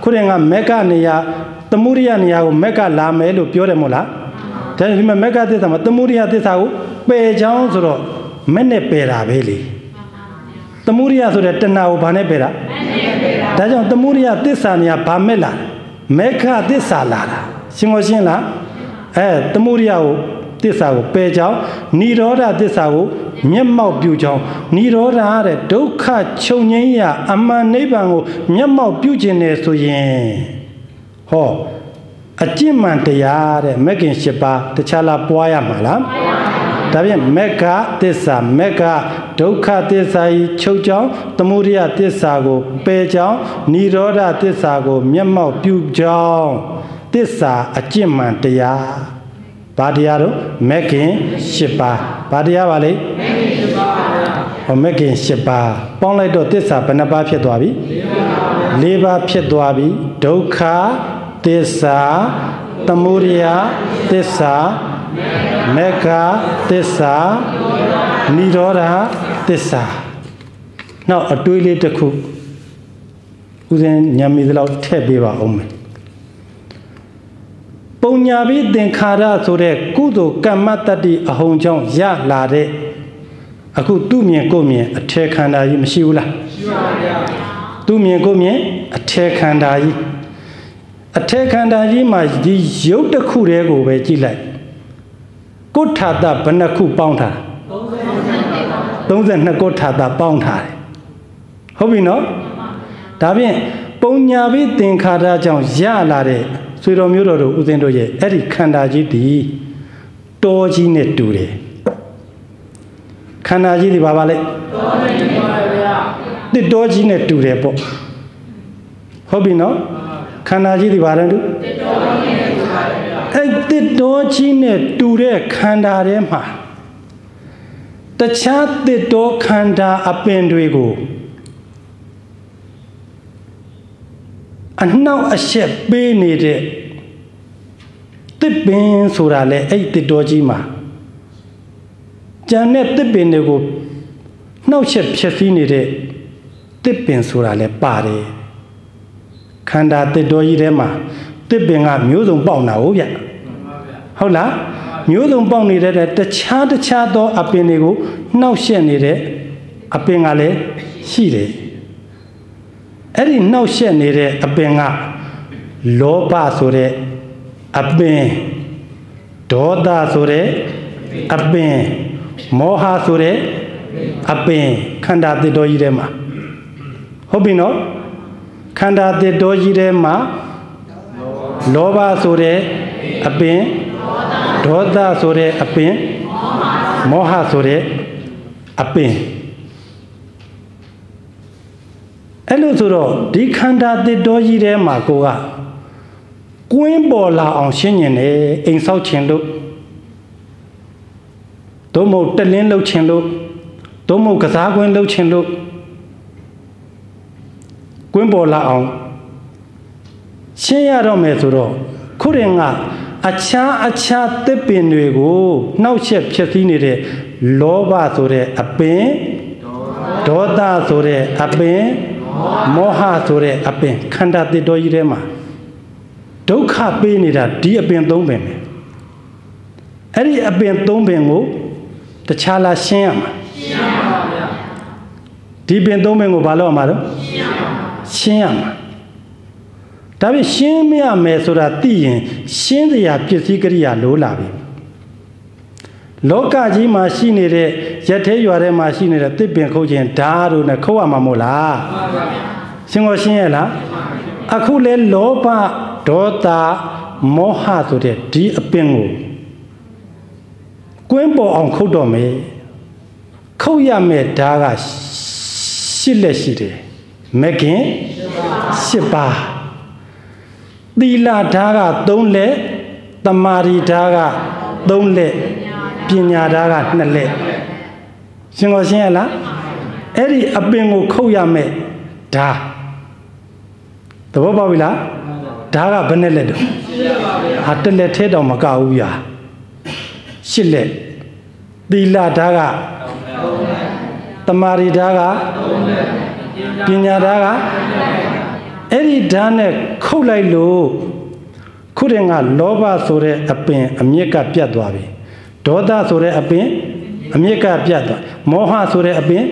ခုတည်းကမက္ခနေရာသမုဒိယနေရာကိုမက္ခလာမယ်လို့ပြောတယ်မို့လားဒါဒီမှာမက္ခသစ္စာမှာသမုဒိယသစ္စာကိုပယ်ကြောင်းဆိုတော့မဲ့နဲ့ပယ်တာပဲလေသမုဒိယဆိုတဲ့တဏှာကိုဘာနဲ့ပယ်တာဒါကြောင့်သမုဒိယသစ္စာနေရာဘာမဲ့လာမက္ခသစ္စာလာတာရှင်းမရှင်းလားသမုဒိယကိုသစ္စာကိုပယ်ကြောင်းនិရောဓသစ္စာကိုမျက်မှောက်ပြုကြောင်းនិရောဓတဲ့ဒုက္ခချုပ်ငြိမ်းရာအမှန်နိဗ္ဗာန်ကိုမျက်မှောက်ပြုခြင်းနဲ့ဆိုရင်ဟောအကျင့်မှန်တရားတဲ့မဂ္ဂင်၈ပါးတခြားလားပွားရမှာလားဒါဖြင့်မက္ခသစ္စာမက္ခဒုက္ခသစ္စာဤချုပ်ကြောင်းသမုဒိယသစ္စာကိုပယ်ကြောင်းនិရောဓသစ္စာကိုမျက်မှောက်ပြုကြောင်းသစ္စာအကျင့်မှန်တရားဘာတရားတော့မဂ္ဂင်၈ပါးဘာတရားပါလဲမဂ္ဂင်၈ပါးပေါင်းလိုက်တော့သစ္စာဘယ်နှပါးဖြစ်သွားပြီ၄ပါးဖြစ်သွားပြီဒုက္ခသစ္စာသမုဒိယသစ္စာမက္ခသစ္စာនិရောဓသစ္စာနောက်အတွေးလေးတစ်ခုဦးဇင်းညံမိသလောက်ထည့်ပေးပါဦးမယ်ပုံညာပိသင်္ခါရဆိုတဲ့ကုသိုလ်ကမ္မတတ္တိအဟုန်ကြောင့်ရလာတဲ့အခုသူ့မြင်ကိုယ်မြင်အထေခန္ဓာကြီးမရှိဘူးလားရှိပါဗျာသူ့မြင်ကိုယ်မြင်အထေခန္ဓာကြီးအထေခန္ဓာကြီးမှာဒီရုပ်တစ်ခုတည်းကိုပဲကြည့်လိုက် ကိုထာတာဘယ်နှခုပေါင်းထား32ကိုထာတာပေါင်းထားတယ်ဟုတ်ပြီနော်ဒါဖြင့်ပုံညာပြီးသင်္ခါရကြောင့်ရလာတဲ့ဆွေတော်မျိုးတော်တို့ဦးဇင်းတို့ရဲ့အဲ့ဒီခန္ဓာကြီးဒီတောကြီးနဲ့တူတယ်ခန္ဓာကြီးဒီဘာပါလဲတစ်တောကြီးနဲ့တူတယ်ပေါ့ဟုတ်ပြီနော်ခန္ဓာကြီးဒီဘာလဲတူအဲ့တစ်တောကြီးနဲ့တူတဲ့ခန္ဓာထဲမှာတခြားတစ်တောခန္ဓာအပင်တွေကိုအနှောက်အယှက်ပေးနေတဲ့တစ်ပင်ဆိုတာလေအဲ့တစ်တောကြီးမှာကျန်တဲ့တစ်ပင်တွေကိုနှောက်ယှက်ဖြစ်စီနေတဲ့တစ်ပင်ဆိုတာလေပါတယ်ခန္ဓာတစ်တောကြီးထဲမှာတစ်ပင်ကမျိုးစုံပေါက်တာဟုတ်ဗျဟုတ်လားမျိုးစုံပေါက်နေတဲ့တခြားသောအပင်တွေကိုနှောက်ယှက်နေတဲ့အပင်ကလည်းရှိတယ်အဲ့ဒီနှောက်ယှက်နေတဲ့အပင်ကလောဘဆိုတဲ့အပင်ဒေါသဆိုတဲ့အပင်မောဟဆိုတဲ့အပင်ခန္ဓာတစ်တော်ကြီးထဲမှာဟုတ်ပြီနော်ခန္ဓာတစ်တော်ကြီးထဲမှာလောဘဆိုတဲ့အပင်ဒေါသဆိုတဲ့အပင်မောဟဆိုတဲ့အပင်အဲ့လိုဆိုတော့ဒီခန္ဓာတစ်တော်ကြီးထဲမှာကိုကကွင်းပေါ်လာအောင်ရှင်းညင်တယ်အိမ်ဆောက်ခြင်းလို့တို့မို့တလင်းလှုပ်ခြင်းလို့တို့မို့ကစားကွင်းလှုပ်ခြင်းလို့ကွင်းပေါ်လာအောင်ရှင်းရတော့မယ်ဆိုတော့ခုရင်ကအခြားတစ်ပင်တွေကိုနှောက်ယှက်ဖြစ်စည်းနေတဲ့လောဘဆိုတဲ့အပင်ဒေါသဆိုတဲ့အပင်မောဟဆိုတဲ့အပင်ခန္ဓာတစ်တော်ကြီးထဲမှာဒုက္ခပေးနေတာဒီအပင်3ပင်ပဲအဲ့ဒီအပင်3ပင်ကိုတခြားလားရှင်းရမှာရှင်းပါဗျာဒီပင်3ပင်ကိုဘာလို့ရမှာလဲရှင်းရမှာဒါပေမဲ့ရှင်းမရမယ်ဆိုတာသိရင်ရှင်းစရာပစ္စည်းကိရိယာလိုလာပြီလောကကြီးမှာရှိနေတဲ့ရက်သေးရွာထဲမှာရှိနေတဲ့တစ်ပင်ခုတ်ခြင်းဓာတ်တို့နဲ့ခုတ်ရမှာမို့လားမှန်ပါဗျာရှင်းကိုရှင်းရလားအခုလဲလောဘဒေါသမောဟဆိုတဲ့ဒီအပင်ကိုကွင်းပေါ်အောင်ခုတ်တော့မယ်ခုတ်ရမယ်ဓာတ်က8လက်ရှိတယ်မကင်8ပါးသီလဓာတ်က3လက်တမာရီဓာတ်က3လက်ပညာဓာတ်က2လက်ရှင်းကိုရှင်းရလားအဲ့ဒီအပင်ကိုခုတ်ရမယ်ဓာတ်သဘောပေါက်ပြီလားဓာတ်ကဘယ်နဲ့လက်တော့ဟာတစ်လက်ထဲတော့မကဘူးဗျာ8လက်သီလဓာတ်ကတမာရီဓာတ်ကပညာဓာတ်ကအဲ့ဒီဓာတ်နဲ့ခုတ်လိုက်လို့ခုတည်းကလောဘဆိုတဲ့အပင်အမြစ်ကပြတ်သွားပြီဒေါသဆိုတဲ့အပင်အမြစ်ကပြတ်သွားမောဟဆိုတဲ့အပင်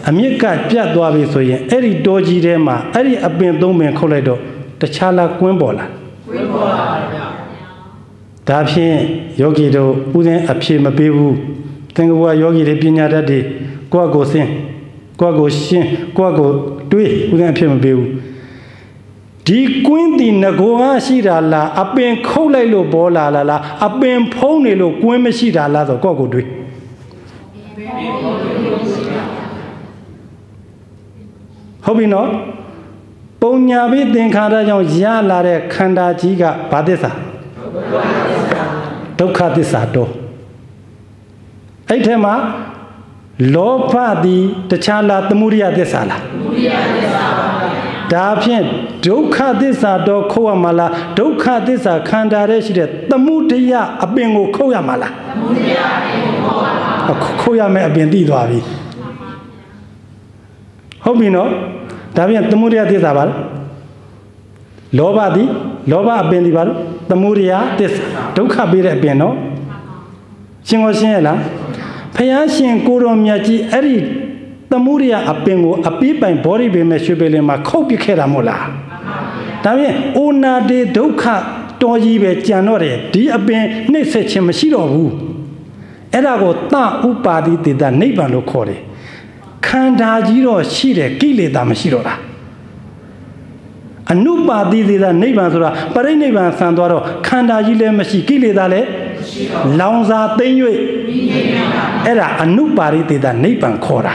အမြစ်ကပြတ်သွားပြီဆိုရင်အဲ့ဒီတောကြီးထဲမှာအဲ့ဒီအပင်3ပင်ခုတ်လိုက်တော့တခြားလားကွင်းပေါ်လားကွင်းပေါ်ပါဗျာဒါဖြင့်ယောဂီတို့ဥစဉ်အဖြေမပေးဘူးသင်္ကဘဝယောဂီတွေပညာတတ်တွေကိုယ့်ကိုစင်ကိုယ့်ကိုရှင်းကိုယ့်ကိုတွေးဥစဉ်အဖြေမပေးဘူးဒီကွင်းဒီငကိုကရှိတာလားအပင်ခုတ်လိုက်လို့ပေါ်လာလားအပင်ဖုံးနေလို့ကွင်းမရှိတာလားဆိုကိုယ့်ကိုတွေးဟုတ်ပြီနော်ပုံညာပြီးသင်္ခါရကြောင့်ရလာတဲ့ခန္ဓာကြီးကဘာသစ္စာဒုက္ခသစ္စာတော့အဲ့ထဲမှာလောဘသည်တခြားလားသမုဒယသစ္စာလားသမုဒယသစ္စာပါဗျာဒါဖြင့်ဒုက္ခသစ္စာတော့ခုတ်ရမှာလားဒုက္ခသစ္စာခန္ဓာထဲရှိတဲ့သမုဒယအပင်ကိုခုတ်ရမှာလားသမုဒယအပင်ကိုခုတ်ရမှာခုတ်ရမယ်အပင်သိသွားပြီဟုတ်ပြီနော်ဒါပြန်သမုဒယသစ္စာပါလားလောဘသည်လောဘအပင်သည်ပါလို့သမုဒယသစ္စာဒုက္ခပေးတဲ့အပင်နော်ရှင်းကိုရှင်းရလားဖယားရှင်ကိုတော်မြတ်ကြီးအဲ့ဒီသမုဒယအပင်ကိုအပိပိုင်ဘောဓိပင်မဲ့ရွှေပင်လင်မှာခုတ်ပစ်ခဲ့တာမို့လားဒါပြန်အိုနာတေဒုက္ခတော်ကြီးပဲကြံတော့တယ်ဒီအပင်နှိမ့်ဆက်ခြင်းမရှိတော့ဘူး Era go ta upadi teta nibbana loခေါ်တယ်ခန္ဓာကြီးတော့ရှိတယ်ကိလေသာမရှိတော့တာအနုပါတိတနိဗ္ဗာန်ဆိုတာပရိနိဗ္ဗာန်ဆံသွားတော့ခန္ဓာကြီးလည်းမရှိကိလေသာလည်းလောင်စာသိမ့်၍အဲ့ဒါအနုပါတိတနိဗ္ဗာန်ခေါ်တာ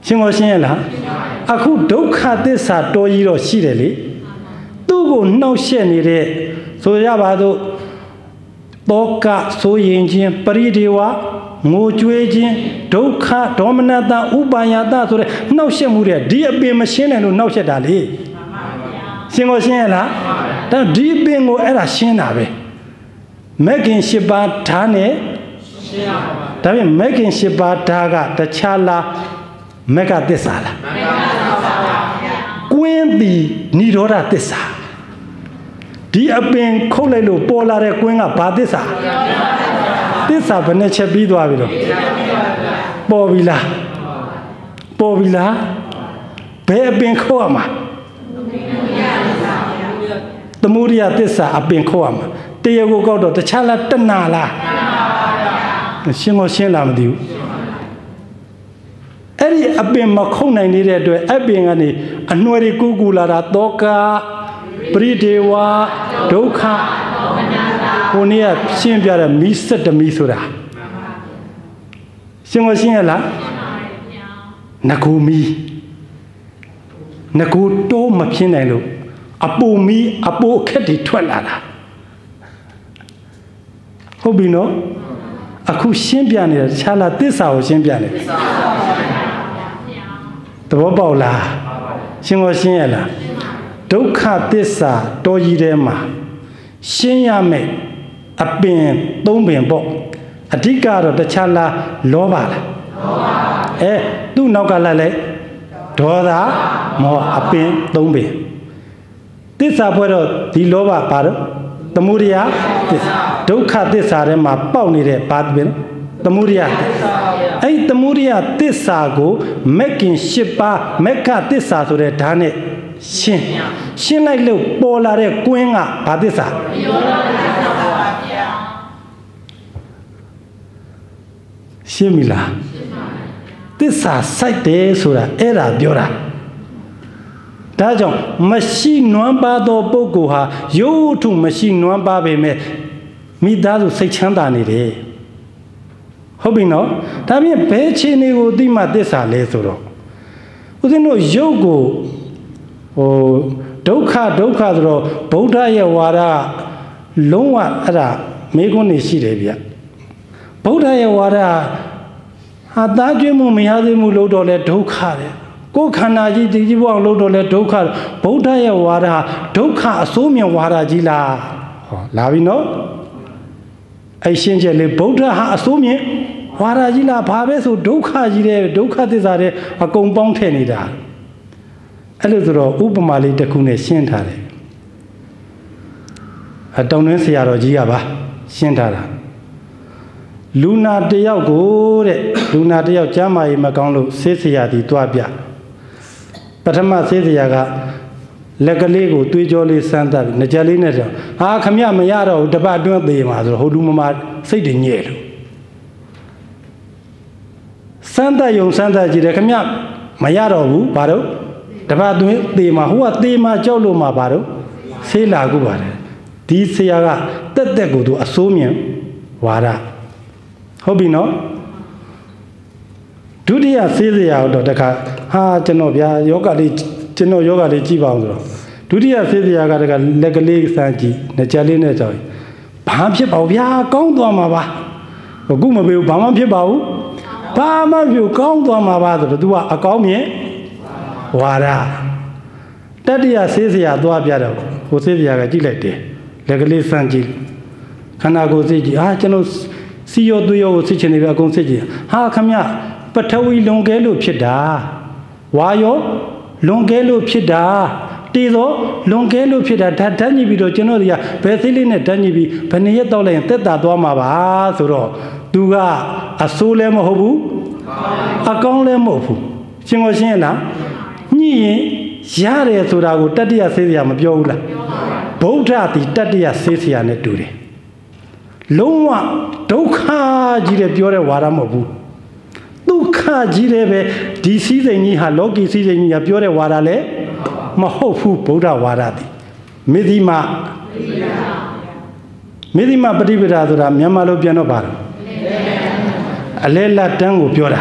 ရှင်းရှင်းရလားအခုဒုက္ခသစ္စာတော်ကြီးတော့ရှိတယ်လေသူ့ကိုနှောက်ယှက်နေတဲ့ဆိုရပါစို့တောကဆိုရင်ချင်းပရိဒေဝငိုကြွေးခြင်းဒုက္ခဒေါမနတဥပါယတဆိုတဲ့နှောက်ယှက်မှုတွေဒီအပင်မရှင်းတယ်လို့နှောက်ယှက်တာလေရှင်းရှင်းရလားဒါဒီအပင်ကိုအဲ့ဒါရှင်းတာပဲမဂ်ခင်၈ပါးဓာတ်နဲ့ရှင်းရပါဘူးဒါပြင်မဂ်ခင်၈ပါးဓာတ်ကတခြားလားမဂ္ဂသစ္စာလားမဂ္ဂသစ္စာပါဗျာကွင်းသည်និရောဓသစ္စာဒီအပင်ခုတ်လိုက်လို့ပေါ်လာတဲ့ကွင်းကဘာသစ္စာသစ္စာဘယ်နဲ့ချက်ပြီးသွားပြီတော့ပေါ်ပြီလားပေါ်ပြီလားဘယ်အပင်ခုတ်ရမှာသမုဒိယသစ္စာအပင်ခုတ်ရမှာတရားကိုကောက်တော့တခြားလားတဏှာလားရှင်းရှင်းလားမသိဘူးအဲ့ဒီအပင်မခုတ်နိုင်နေတဲ့အတွက်အပင်ကနေအနှွယ်တွေကူးကူလာတာတောကပရိဒေဝဒုက္ခဟိုနေ့ကရှင်းပြတဲ့မီးဆက်တမီးဆိုတာရှင်းရှင်းရလားငကူမီးငကူတိုးမဖြစ်နိုင်လို့အပူမီးအပူအခက်တွေထွက်လာတာဟုတ်ပြီနော်အခုရှင်းပြနေတာခြားလားသစ္စာကိုရှင်းပြနေတယ်သဘောပေါက်လားရှင်းရှင်းရလားဒုက္ခသစ္စာတော်ကြီးထဲမှာရှင်းရမယ်အပင်သုံးပင်ပေါ့အဓိကတော့တခြားလားလောဘလားသူ့နောက်ကလည်းလေဒေါသမောဟအပင်သုံးပင်သစ္စာဖွဲ့တော့ဒီလောဘပါတော့သမုဒယသစ္စာဒုက္ခသစ္စာထဲမှာပေါက်နေတဲ့ဘာပင်သမုဒယအဲ့သမုဒယသစ္စာကိုမဂ်ခင်၈ပါးမဂ္ဂသစ္စာဆိုတဲ့ဓာတ်နဲ့ရှင်းလိုက်လို့ပေါ်လာတဲ့ကွင်းကဘာသစ္စာရှင်းပြီလားသစ္စာစိုက်တယ်ဆိုတာအဲ့ဒါပြောတာဒါကြောင့်မရှိနွမ်းပါသောပုဂ္ဂိုလ်ဟာရုပ်ထုမရှိနွမ်းပါပေမဲ့မိသားစုစိတ်ချမ်းသာနေတယ်ဟုတ်ပြီနော်ဒါပြင်ဘယ်ခြေနေကိုသိမှသစ္စာလဲဆိုတော့ဦးဇင်းတို့ရုပ်ကိုဒုက္ခဆိုတော့ဗုဒ္ဓရဲ့ဝါဒလုံးဝအဲ့ဒါမေးခွန်းနေရှိတယ်ဗျဗုဒ္ဓရဲ့ဝါဒဟာသားကျွေးမှုမရသေးမှုလို့တော့လဲဒုက္ခတယ်ကိုယ်ခန္ဓာကြီးတည်ကြည်ဖို့လို့တော့လဲဒုက္ခဗုဒ္ဓရဲ့ဝါဒဟာဒုက္ခအစိုးမြင်ဝါဒကြီးလားဟောလာပြီနော်အဲ့ရှင်းချက်လေးဗုဒ္ဓဟာအစိုးမြင်ဝါဒကြီးလားဘာပဲဆိုဒုက္ခကြီးတဲ့ဒုက္ခသစ္စာတဲ့အကုန်ပေါင်းထည့်နေတာအဲ့လိုဆိုတော့ဥပမာလေးတစ်ခုနဲ့ရှင်းထားတယ်တောင်းတွင်းဆရာတော်ကြီးကပါရှင်းထားတာလူနာတယောက်ကိုတဲ့လူနာတယောက်ကျမ်းမာရေးမကောင်းလို့ဆေးဆရာကြီးတွားပြပထမဆေးဆရာကလက်ကလေးကိုသွေးကြောလေးစမ်းသပ်ပြီးငကြက်လေးနဲ့ဆိုဟာခမရမရတော့တပတ်အတွင်းသေးမှာဆိုတော့ဟိုလူမမစိတ်တွေညဲ့လို့စမ်းသပ်ယုံစမ်းသပ်ကြည့်တယ်ခမရမရတော့ဘူးဘာလို့တပတ်အတွင်းသေးမှာဟိုကသေးမှာကြောက်လို့မှာဘာလို့ဆေးလာခုပါတယ်ဒီဆရာကတက်တက်ကိုသူအစိုးမြင်ဝါဒဟုတ်ပြီနော်ဒုတိယဆေးဆရာတော့တခါဟာကျွန်တော်ဗျာယောဂလေးကျွန်တော်ယောဂလေးကြည့်ပါအောင်ဆိုတော့ဒုတိယဆေးဆရာကတခါလက်ကလေးစမ်းကြည့်ငကြက်လေးနဲ့ဆိုရင်ဘာဖြစ်ပါ့ဗျာကောင်းသွားမှာပါအခုမပေးဘူးဘာမှဖြစ်ပါဘူးဘာမှဖြစ်ကောင်းသွားမှာပါဆိုတော့ तू ကအကောင်းမြင်ဝါဒတတိယဆေးဆရာသွားပြတော့ဟိုဆေးဆရာကကြည့်လိုက်တယ်လက်ကလေးစမ်းကြည့်ခန္ဓာကိုယ်စိတ်ကြည့်ဟာကျွန်တော်စီရောသွေးရောကိုစစ်ချင်နေပြီအကုန်စစ်ကြည့်ဟာခမပထဝီလွန်ကဲလို့ဖြစ်တာဝါရောလွန်ကဲလို့ဖြစ်တာတေသောလွန်ကဲလို့ဖြစ်တာဓာတ်ညှိပြီးတော့ကျွန်တော်တွေကဘယ်သေးလေးနဲ့ဓာတ်ညှိပြီးဘယ်နှစ်ရက်တောက်လိုက်ရင်တက်တာသွားမှာပါဆိုတော့သူကအဆိုးလည်းမဟုတ်ဘူးအကောင်းလည်းမဟုတ်ဘူးရှင်းကိုရှင်းရလားညှိရင်ရတယ်ဆိုတာကိုတတ္တိယဆေးဆရာမပြောဘူးလားဗုဒ္ဓသည်တတ္တိယဆေးဆရာနဲ့တူတယ် Loma, Doka Jire Pure Waramobu. Duka Jirebe, DC the Niha Loki season ya Pure Warale, Mahofu Buddha Waradi. Medima Padibidadura, Yamalo Piano Bar. Alela Tango Pura,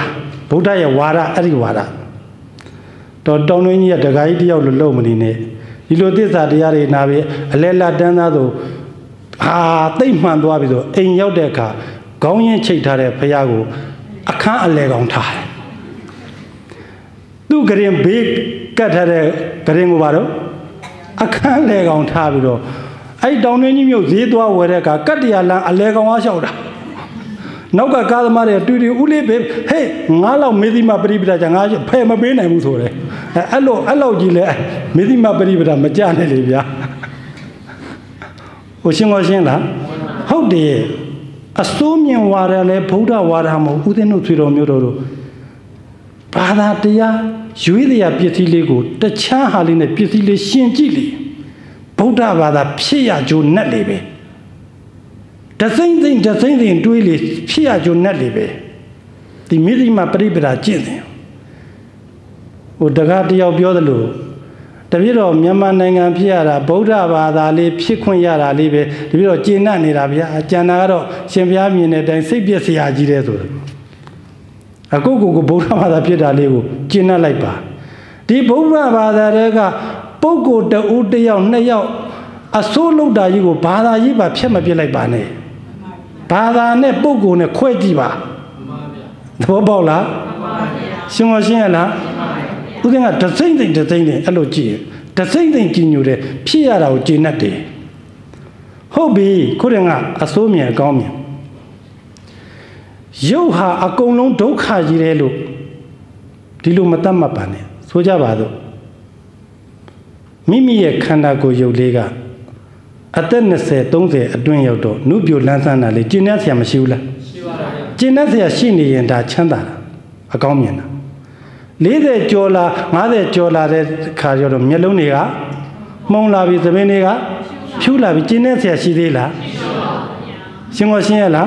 Buddha Wara, Ariwara. Don't know yet the idea of the Lomine. You know this at the Yari Navi, Alela Danado. Ah, they man do abido, in Yodeka, going in Chitare, Payago, I can't leg on tie. Do get him big, get her getting water. I can't leg on Tabido. I don't know you, Zidua, Wereka, Katia, a leg on my shoulder. Noka Kalamari, do you live? Hey, Malo, Midima Bribida, and pay my brain and Musore. Hello, Gile, Midima Bribida, Majana Livia. Oshingoshinla, how dare Assumian Warale, Buddha Waramo, Udenu Muro Padatia, Julia Pietiligo, the Chahalina Pietili Shinjili, Buddha Vada Pia Ju Netlibe. The same thing, do it, Pia Ju Netlibe. The Midima Bribida Jin. Udagati of Yodelu. The video of Yaman Piara, Boda Vada, Piquia, Libe, the video of Gina Nirabia, Janaro, Champion, and Sabia Gireto. A go Boda Vada Pieta Ligo, Gina Lipa. The Boda Vada Rega, Bogo the Udea Neo, a solo da you, Bada Yiba, Pemapilla Bane. Bada ne Bogo ne Quediva. The Bobola, Simosiana. The same thing, LOG, the same thing in you, Pierre or Ginati. Hobby, couldn't assume a gommy. Yoha a golon doka girelo. Dilu Matama Pane, Sojavado. Mimi a Kandago Yolega. Atenese, don't say a doing your door, Nubio Lansana, Ginatia Mashula. Ginatia Shini and Chanda, a gomian. Lede Jola, Mother Jola, Carrier Melonia, Monla with the Venega, Pula with Genesia Sidela, Singosiela,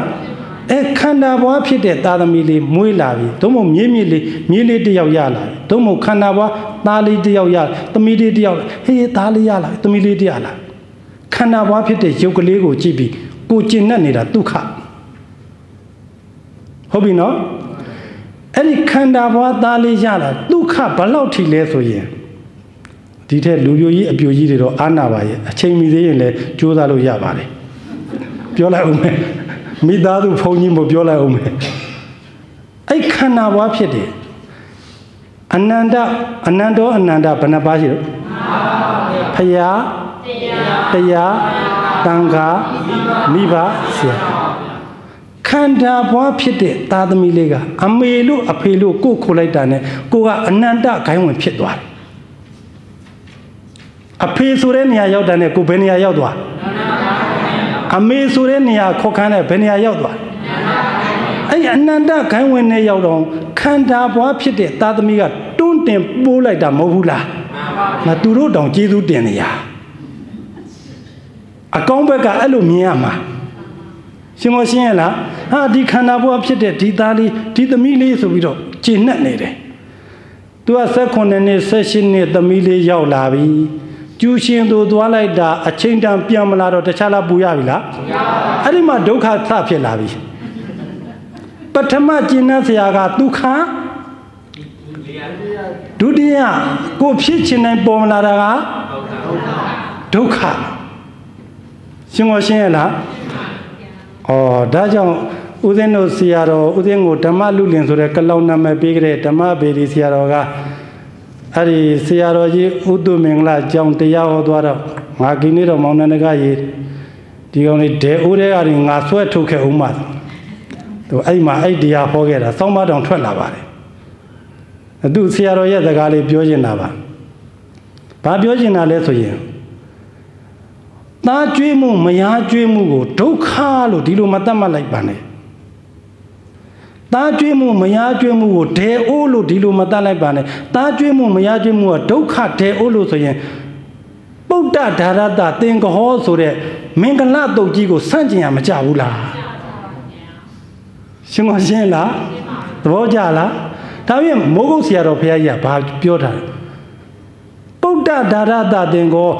a Kanawa Pite, Tadamili, Muilavi, Tomo Mimili, Mili Diala, Tomo Kanawa, Dali Diala, the Midi Diala, He Daliala, the Mili Diala, Kanawa Pite, Yokolego, Chibi, Kuchinanida, Duka. Hobino? Any kind of what Dali Yala, Duka, Baloti Lesoye. Detail Luyu, Abuji or Anavai, a chain me in the Jodalo Yabari. Biola Ume, Midadu Pony Biola Ume. I cannot watch it. Ananda, Panabaji. Paya, Tanga, Miva, Sia. Kanda Boa Pite, Tadamilega, Amelu, Apelu, Go Kolaitane, Go Ananda, Kaiwan Pitwa. A Pesurenia Yodane, Gubenia Yodwa. A Mesurenia, Kokana, Benia Yodwa. I Ananda, Kaiwan Yodon, Kanda Boa Pite, Tadamiga, don't them Bola da Movula. Naturo don't Jidu Denia. A Gombega Alumiama. Simosiela, ah, di Canabo Pite, Didali, did the Mili Subido, Ginet Nede. Do a second and session near the Mili Yaulavi. Jushin do Dualaida, a chain down Piamalado, the Chala Buyavila. Anima Doka Tapilavi. But Tamagina Siaga Duka Dudia, go pitching and Bomlada Doka. Simosiela. Oh, Dajan Udeno Siaro, Udengo, Tamalulin, so the Kalona, my big red, Tamabedi Siaroga, Ari Siaroji, Udumingla, John Tiao Dwara, Maginito Monanagai, the only day Ude are in a sweat took a woman. To Aima idea forget a somewhat on 12 Do Siaro yet the Gali Biojinava. Babiojina Lesoye. Na dreamu, Maya dreamu, Dokalo, Dilu Matama like Bane. Na dreamu, Maya dreamu, Te Olo, Dilu Matala Bane. Na dreamu, Maya dreamu, Doka, Te Olo, so yen. ဗုဒ္ဓဒါရတသင်္ကဟောဆိုတဲ့မင်္ဂလာတုတ်ကြီးကိုစန့်ကျင်ရမကြဘူးလားရှင်ကောရှင်းလားသဘောကျလားဒါပြင်မိုးကုတ်ဆရာတော်ဘုရားကြီးကဘာပြောထားလဲဗုဒ္ဓဒါရတသင်္ကဟော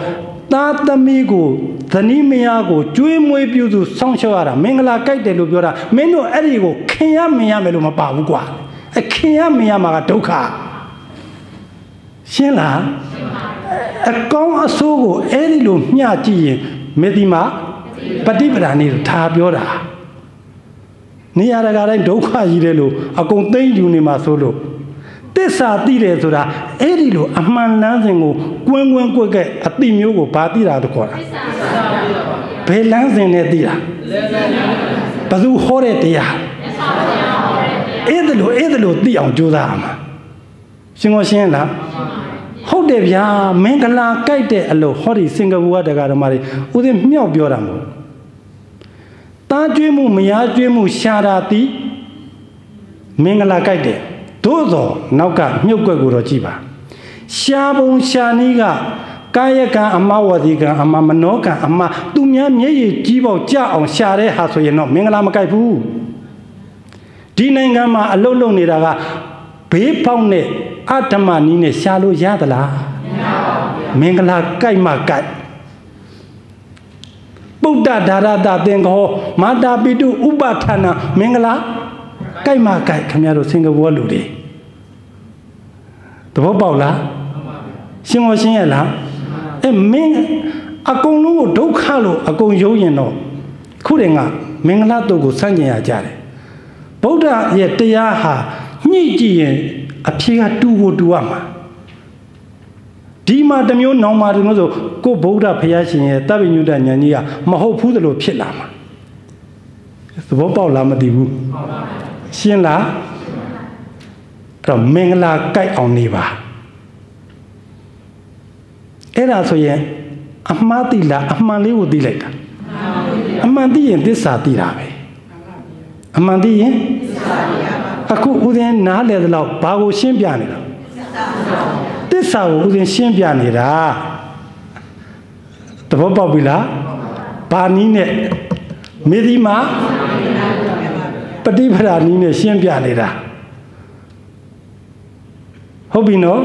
သားသမီးကိုဇနီးမယားကိုကျွေးမွေးပြုစုစောင့်ရှောက်ရတာမင်္ဂလာကြိုက်တယ်လို့ပြောတာမင်းတို့အဲ့ဒီကိုခင်ရမင်ရမယ်လို့မပါဘူးကွာခင်ရမင်ရမှာကဒုက္ခရှင်းလားအကောင်းအဆိုးကိုအဲ့ဒီလိုမျှကြည့်ရင်မေတိမာပฏิပဒါနေလို့ထားပြောတာနေရာတကာတိုင်းဒုက္ခကြီးတယ်လို့အကုန်သိမ့်ယူနေမှာဆိုလို့သစ္စာသိတယ်ဆိုတာအဲ့ဒီလိုအမှန်လမ်းစဉ်ကိုကွင်းကွင်းကွက်ကအတိမျိုးကိုဘာသိတာတခေါ်တာဘယ်လမ်းစဉ်နဲ့သိတာဘယ်သူဟောတဲ့တရားအဲ့ဒါလိုသိအောင်ကြိုးစားရမှာရှင်းကောရှင်းလားဟုတ်တယ်ဗျာမင်္ဂလာကြိုက်တဲ့အလို့ဟောဒီစင်ကာပူကတရားဓမ္မတွေဦးသိမြောက်ပြောတာမဟုတ်တားကျွေးမှုမယားကျွေးမှုရှာတာတီးမင်္ဂလာကြိုက်တယ်သို့သောနောက်ကမြုပ်ကွက်ကိုတော့ကြည့်ပါရှားပုံရှာနီးကကာယကံအမဝတိကံအမမနောကံအမသူများမျက်ရည်ကြီးပေါက်ကြအောင်ရှာတဲ့ဟာဆိုရင်တော့မင်္ဂလာမကြိုက်ဘူးဒီနိုင်ငံမှာအလုတ်လုံနေတာကဘေးပေါက်နဲ့အဓမ္မနီးနဲ့ရှာလို့ရသလားမင်္ဂလာကြိုက်မှကြိုက်ဗုဒ္ဓဒါရတသင်္ကဟောမာတာပိတုဥပဌာဏမင်္ဂလာကြိုက်မှကြိုက်ခင်ဗျားတို့စင်ကာပူလူတွေသဘောပေါက်လားရှင်းမရှင်းရလားမင်းအကုန်လုံးကိုဒုက္ခလို့အကုန်ယုံရင်တော့ခုတည်းကမင်္ဂလာတုတ်ကိုစန့်ကျင်ရကြတယ်ဗုဒ္ဓရဲ့တရားဟာညှိကြည့်ရင်အဖြေကတူဖို့တူရမှာဒီမှာတစ်မျိုးနောင်မှာတမျိုးဆိုကိုဗုဒ္ဓဘုရားရှင်ရဲ့တပ္ပိညုတဉာဏ်ကြီးကမဟုတ်ဘူးသလိုဖြစ်လာမှာသဘောပေါက်လားမသိဘူးရှင်းလားအဲ့တော့မင်္ဂလာကြိုက်အောင်နေပါအဲ့ဒါဆိုရင်အမှားသိလားအမှန်လေးကိုသိလိုက်တာအမှန်သိရင်သစ္စာသိတာပဲအမှန်သိရင်အခုဦးဇင်းနားလေသလောက်ဘာကိုရှင်းပြနေတာသစ္စာကိုဦးဇင်းရှင်းပြနေတာသဘောပေါက်ပြီလားဘာနည်းနဲ့မေဒီမာပฏิပဒါနည်းနဲ့ရှင်းပြနေတာဟုတ်ပြီနော်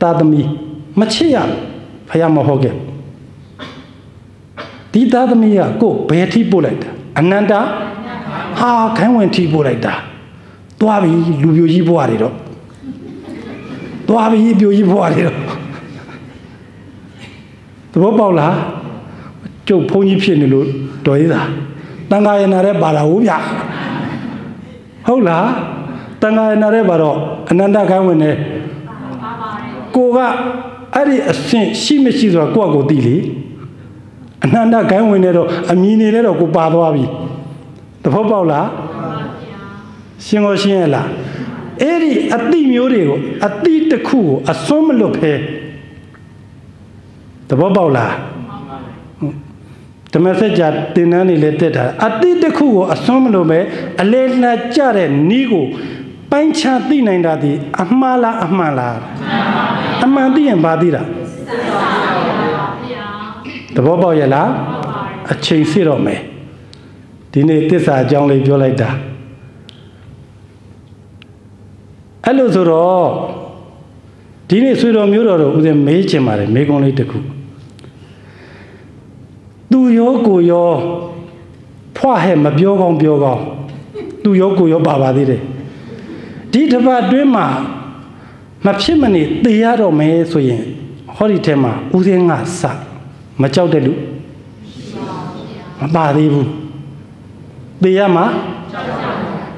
သာသမီမချစ်ရဖယားမဟုတ်ခဲ့ဒီသာသမီကကိုဘယ်ထိပို့လိုက်တာအနန္တဟာခိုင်းဝင်ထိပို့လိုက်တာသွားပြီလူပြိုကြီးဘွားတွေတော့သွားပြီပြိုကြီးဘွားတွေတော့သဘောပေါက်လားကျုပ်ဘုန်းကြီးဖြစ်နေလို့တော်သေးတာတန်ခါရနာတဲ့ပါတာဟုတ်ဗျဟုတ်လားတန်ခါရနာတဲ့ပါတော့အနန္တခိုင်းဝင်နေကိုကအဲ့ဒီအဆင့်ရှိမရှိဆိုတာကိုယ့်အကိုသိလေအနန္တခိုင်းဝင်နေတော့အမီနေလဲတော့ကိုပါသွားပြီသဘောပေါက်လားရှင်းကိုရှင်းရလားအဲ့ဒီအတိမျိုးတွေကိုအတိတစ်ခုကိုအစွန်းမလွတ်ဖဲသဘောပေါက်လားဓမ္မစကြာသင်္นานနေလဲတက်တာအတိတစ်ခုကိုအစွန်းမလွတ်ပဲအလေလှကြတဲ့နီးကိုပိုင်းခြားသိနိုင်တာဒီအမှားလားအမှန်လားအမှန်သိရင်ဘာသိတာသဘောပေါက်ရဲ့လားအချိန်စီတော့မယ်ဒီနေ့သစ္စာအကြောင်းလေးပြောလိုက်တာအဲ့လိုဆိုတော့ဒီနေ့ဆွေတော်မျိုးတော်တို့ဦးဇင်းမေးချင်ပါတယ်မေးခွန်းလေးတစ်ခုသူရောကိုရောဖွားဟဲ့မပြောကောင်းပြောကောင်းသူရောကိုရောပါသေးတယ်ဒီတစ်ပတ်အတွင်းမှာမဖြစ်မနေသေရတော့မယ်ဆိုရင်ဟောဒီထဲမှာဦးဇင်းကစမကြောက်တဲ့လူမပါသေးဘူးသေရမှာ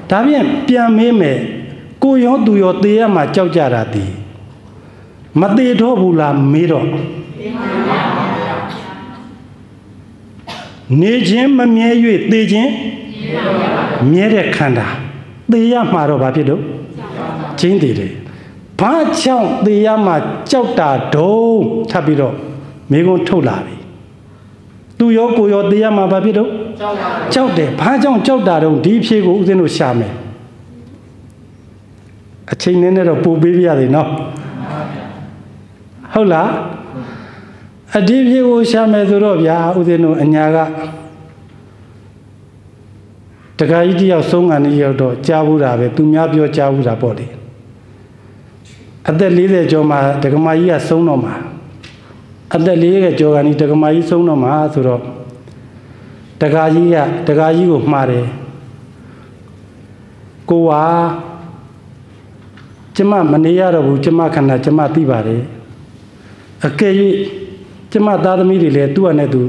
ဒါဖြင့်ပြန်မေးမယ်ကိုရောသူရောသေရမှာကြောက်ကြတာဒီမသေးတော့ဘူးလားမေးတော့နေခြင်းမမြဲ၍သေခြင်းမြဲတဲ့ခန္ဓာသေရမှာတော့ဘာဖြစ်တော့ချင်းသေးတယ်ဘာကြောင့်သေရမှာကြောက်တာတုံးထပ်ပြီးတော့မိကုံးထုတ်လာပြီသူရောကိုရောသေရမှာဘာဖြစ်တော့ကြောက်တယ်ဘာကြောင့်ကြောက်တာတုံးဒီဖြေကိုဦးဇင်းတို့ရှာမယ်အချိန်နဲ့တော့ပို့ပေးပြရတယ်နော်ဟုတ်လား အဒီပြေကိုရှာမယ်ဆိုတော့ဗျာဦးဇင်းတို့အညာကတခါကြီးတယောက်ဆုံးကနေရောက်တော့ကြားဘူးတာပဲသူများပြောကြားဘူးတာပေါ့လေအသက်40ကျော်မှာဒကမာကြီးကဆုံးတော့မှာအသက်40ကျော်ကနေဒကမာကြီးဆုံးတော့မှာဆိုတော့ဒကာကြီးကိုမှားတယ်ကိုကကျမမနေရတော့ဘူးကျမခန္ဓာကျမသိပါတယ်အကယ်၍ကျမသားသမီးတွေလည်းသူ့အနေနဲ့သူ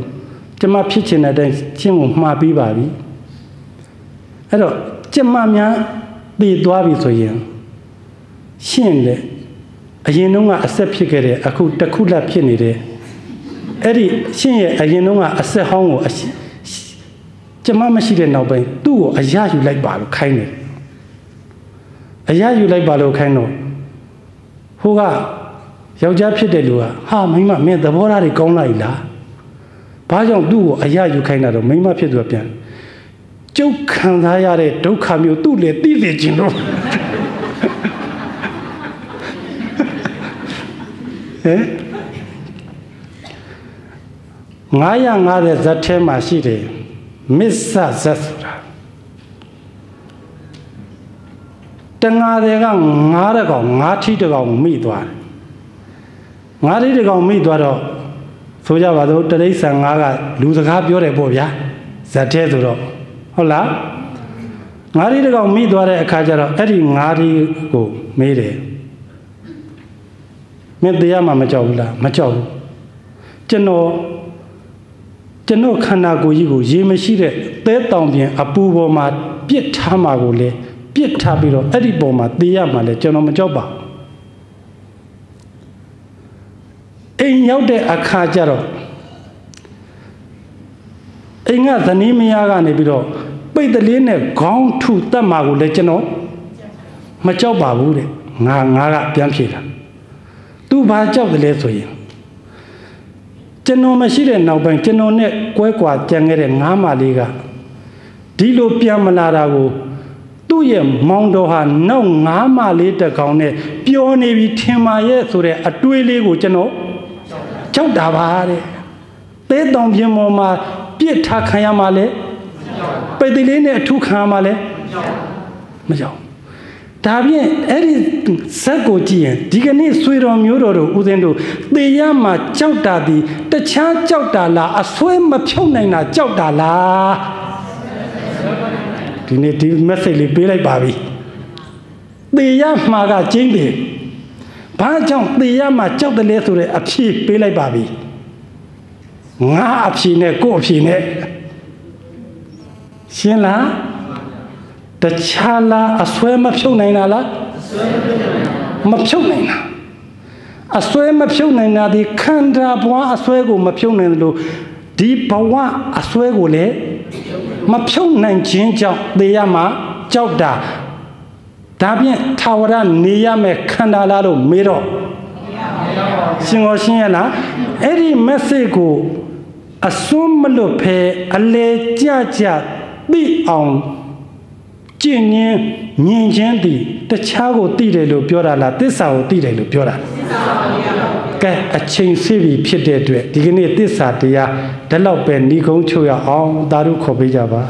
ကျမဖြစ်ချင်တဲ့အတိုင်းချင်းကိုမှားပြီးပါပြီအဲ့တော့ကျမများသိသွားပြီဆိုရင်ရှင်းလေအရင်တုန်းကအဆက်ဖြစ်ခဲ့တဲ့အခုတစ်ခုလက်ဖြစ်နေတယ်အဲ့ဒီရှင်းရဲ့အရင်တုန်းကအဆက်ဟောင်းကိုကျမမရှိတဲ့နောက်ပိုင်းသူ့ကိုအရယူလိုက်ပါလို့ခိုင်းတယ်အရယူလိုက်ပါလို့ခိုင်းတော့ဟိုကယောက်ျားဖြစ်တဲ့လူကဟာမိမမင်းသဘောထားတွေကောင်းလိုက်လားဘာကြောင့်သူ့ကိုအရယူခိုင်းတာတော့မိမဖြစ်သူကပြန်ကျုပ်ခံစားရတဲ့ဒုက္ခမျိုးသူ့လေသိသိချင်းတော့ဟဲ့950ဇတ်ထဲမှာရှိတယ်မစ္ဆဇတ်ဆိုတာတငါတွေက9တကောင်9ထိတကောင်မိသွားတယ်9ထိတကောင်မိသွားတော့ဆိုကြပါစို့တရိစ္ဆာန်9ကလူစကားပြောတယ်ပေါ့ဗျာဇတ်ထဲဆိုတော့ဟုတ်လား9ထိတကောင်မိသွားတဲ့အခါကျတော့အဲ့ဒီ9ထိကိုမေးတယ်မင်းတရားမှမကြောက်ဘူးလားမကြောက်ဘူးကျွန်တော်ခန္ဓာကိုယ်ကြီးကိုရေမရှိတဲ့သဲတောင်ပြင်အပူပေါ်မှာပြစ်ထားမှာကိုလေပြစ်ထားပြီးတော့အဲ့ဒီပေါ်မှာသေရမှာလေကျွန်တော်မကြောက်ပါအိမ်ရောက်တဲ့အခါကျတော့အိမ်ကဇနီးမယားကနေပြီးတော့ပိတ်တလေးနဲ့ခေါင်းထုတတ်မှာကိုလေကျွန်တော်မကြောက်ပါဘူးတဲ့ငါကပြန်ဖြေတာသူဘာကြောက်တယ်လဲဆိုရင်ကျွန်တော်မရှိတဲ့နောက်ပိုင်းကျွန်တော်နဲ့ကွဲကွာကြံခဲ့တဲ့9မာလေးကဒီလိုပြန်မလာတာကိုသူ့ရဲ့မောင်တော်ဟာနောက်9မာလေးတစ်ကောင်နဲ့ပျော်နေပြီထင်ပါရဲ့ဆိုတဲ့အတွေးလေးကိုကျွန်တော်ကြောက်တာပါတဲ့သဲတောင်ပြင်ပေါ်မှာပြစ်ထားခံရမှာလဲပိတ်တလေးနဲ့အထုခံရမှာလဲမကြောက်ဒါဖြင့်အဲ့ဒီဇက်ကိုကြည့်ရင်ဒီကနေ့ဆွေတော်မျိုးတော်တို့ဦးဇင်းတို့သေရမှာကြောက်တာဒီတခြားကြောက်တာလားအဆွဲမဖြုတ်နိုင်တာကြောက်တာလားဒီနေ့ဒီ message လေးပေးလိုက်ပါပြီသေရမှာကကျင်းတယ်ဘာကြောင့်သေရမှာကြောက်တယ်လဲဆိုတဲ့အဖြေပေးလိုက်ပါပြီငါအဖြေနဲ့ကိုယ့်အဖြေနဲ့ရှင်းလားတခြားလားအဆွဲမဖြုတ်နိုင်တာလားမဖြုတ်နိုင်တာအဆွဲမဖြုတ်နိုင်တာဒီခန္ဓာဘဝအဆွဲကိုမဖြုတ်နိုင်လို့ဒီဘဝအဆွဲကိုလည်းမဖြုတ်နိုင်ခြင်းကြောင့်သေရမှာကြောက်တာဒါဖြင့်ထာဝရနေရမယ်ခန္ဓာလားလို့မေးတော့ရှင်ကိုရှင်းရလားအဲ့ဒီ message ကိုအစွန်းမလွတ်ဖဲအလေကြကြသိအောင်ကျင့်ရင်းမြင်ချင်းတည်တခြားကိုသိတယ်လို့ပြောတာလားသစ္စာကိုသိတယ်လို့ပြောတာကဲအချိန်ဆေးပြီဖြစ်တဲ့အတွက်ဒီကနေ့သစ္စာတရားဒီလောက်ပဲဏီကုံးချုပ်ရအောင်သာဓုခေါ်ပေးကြပါ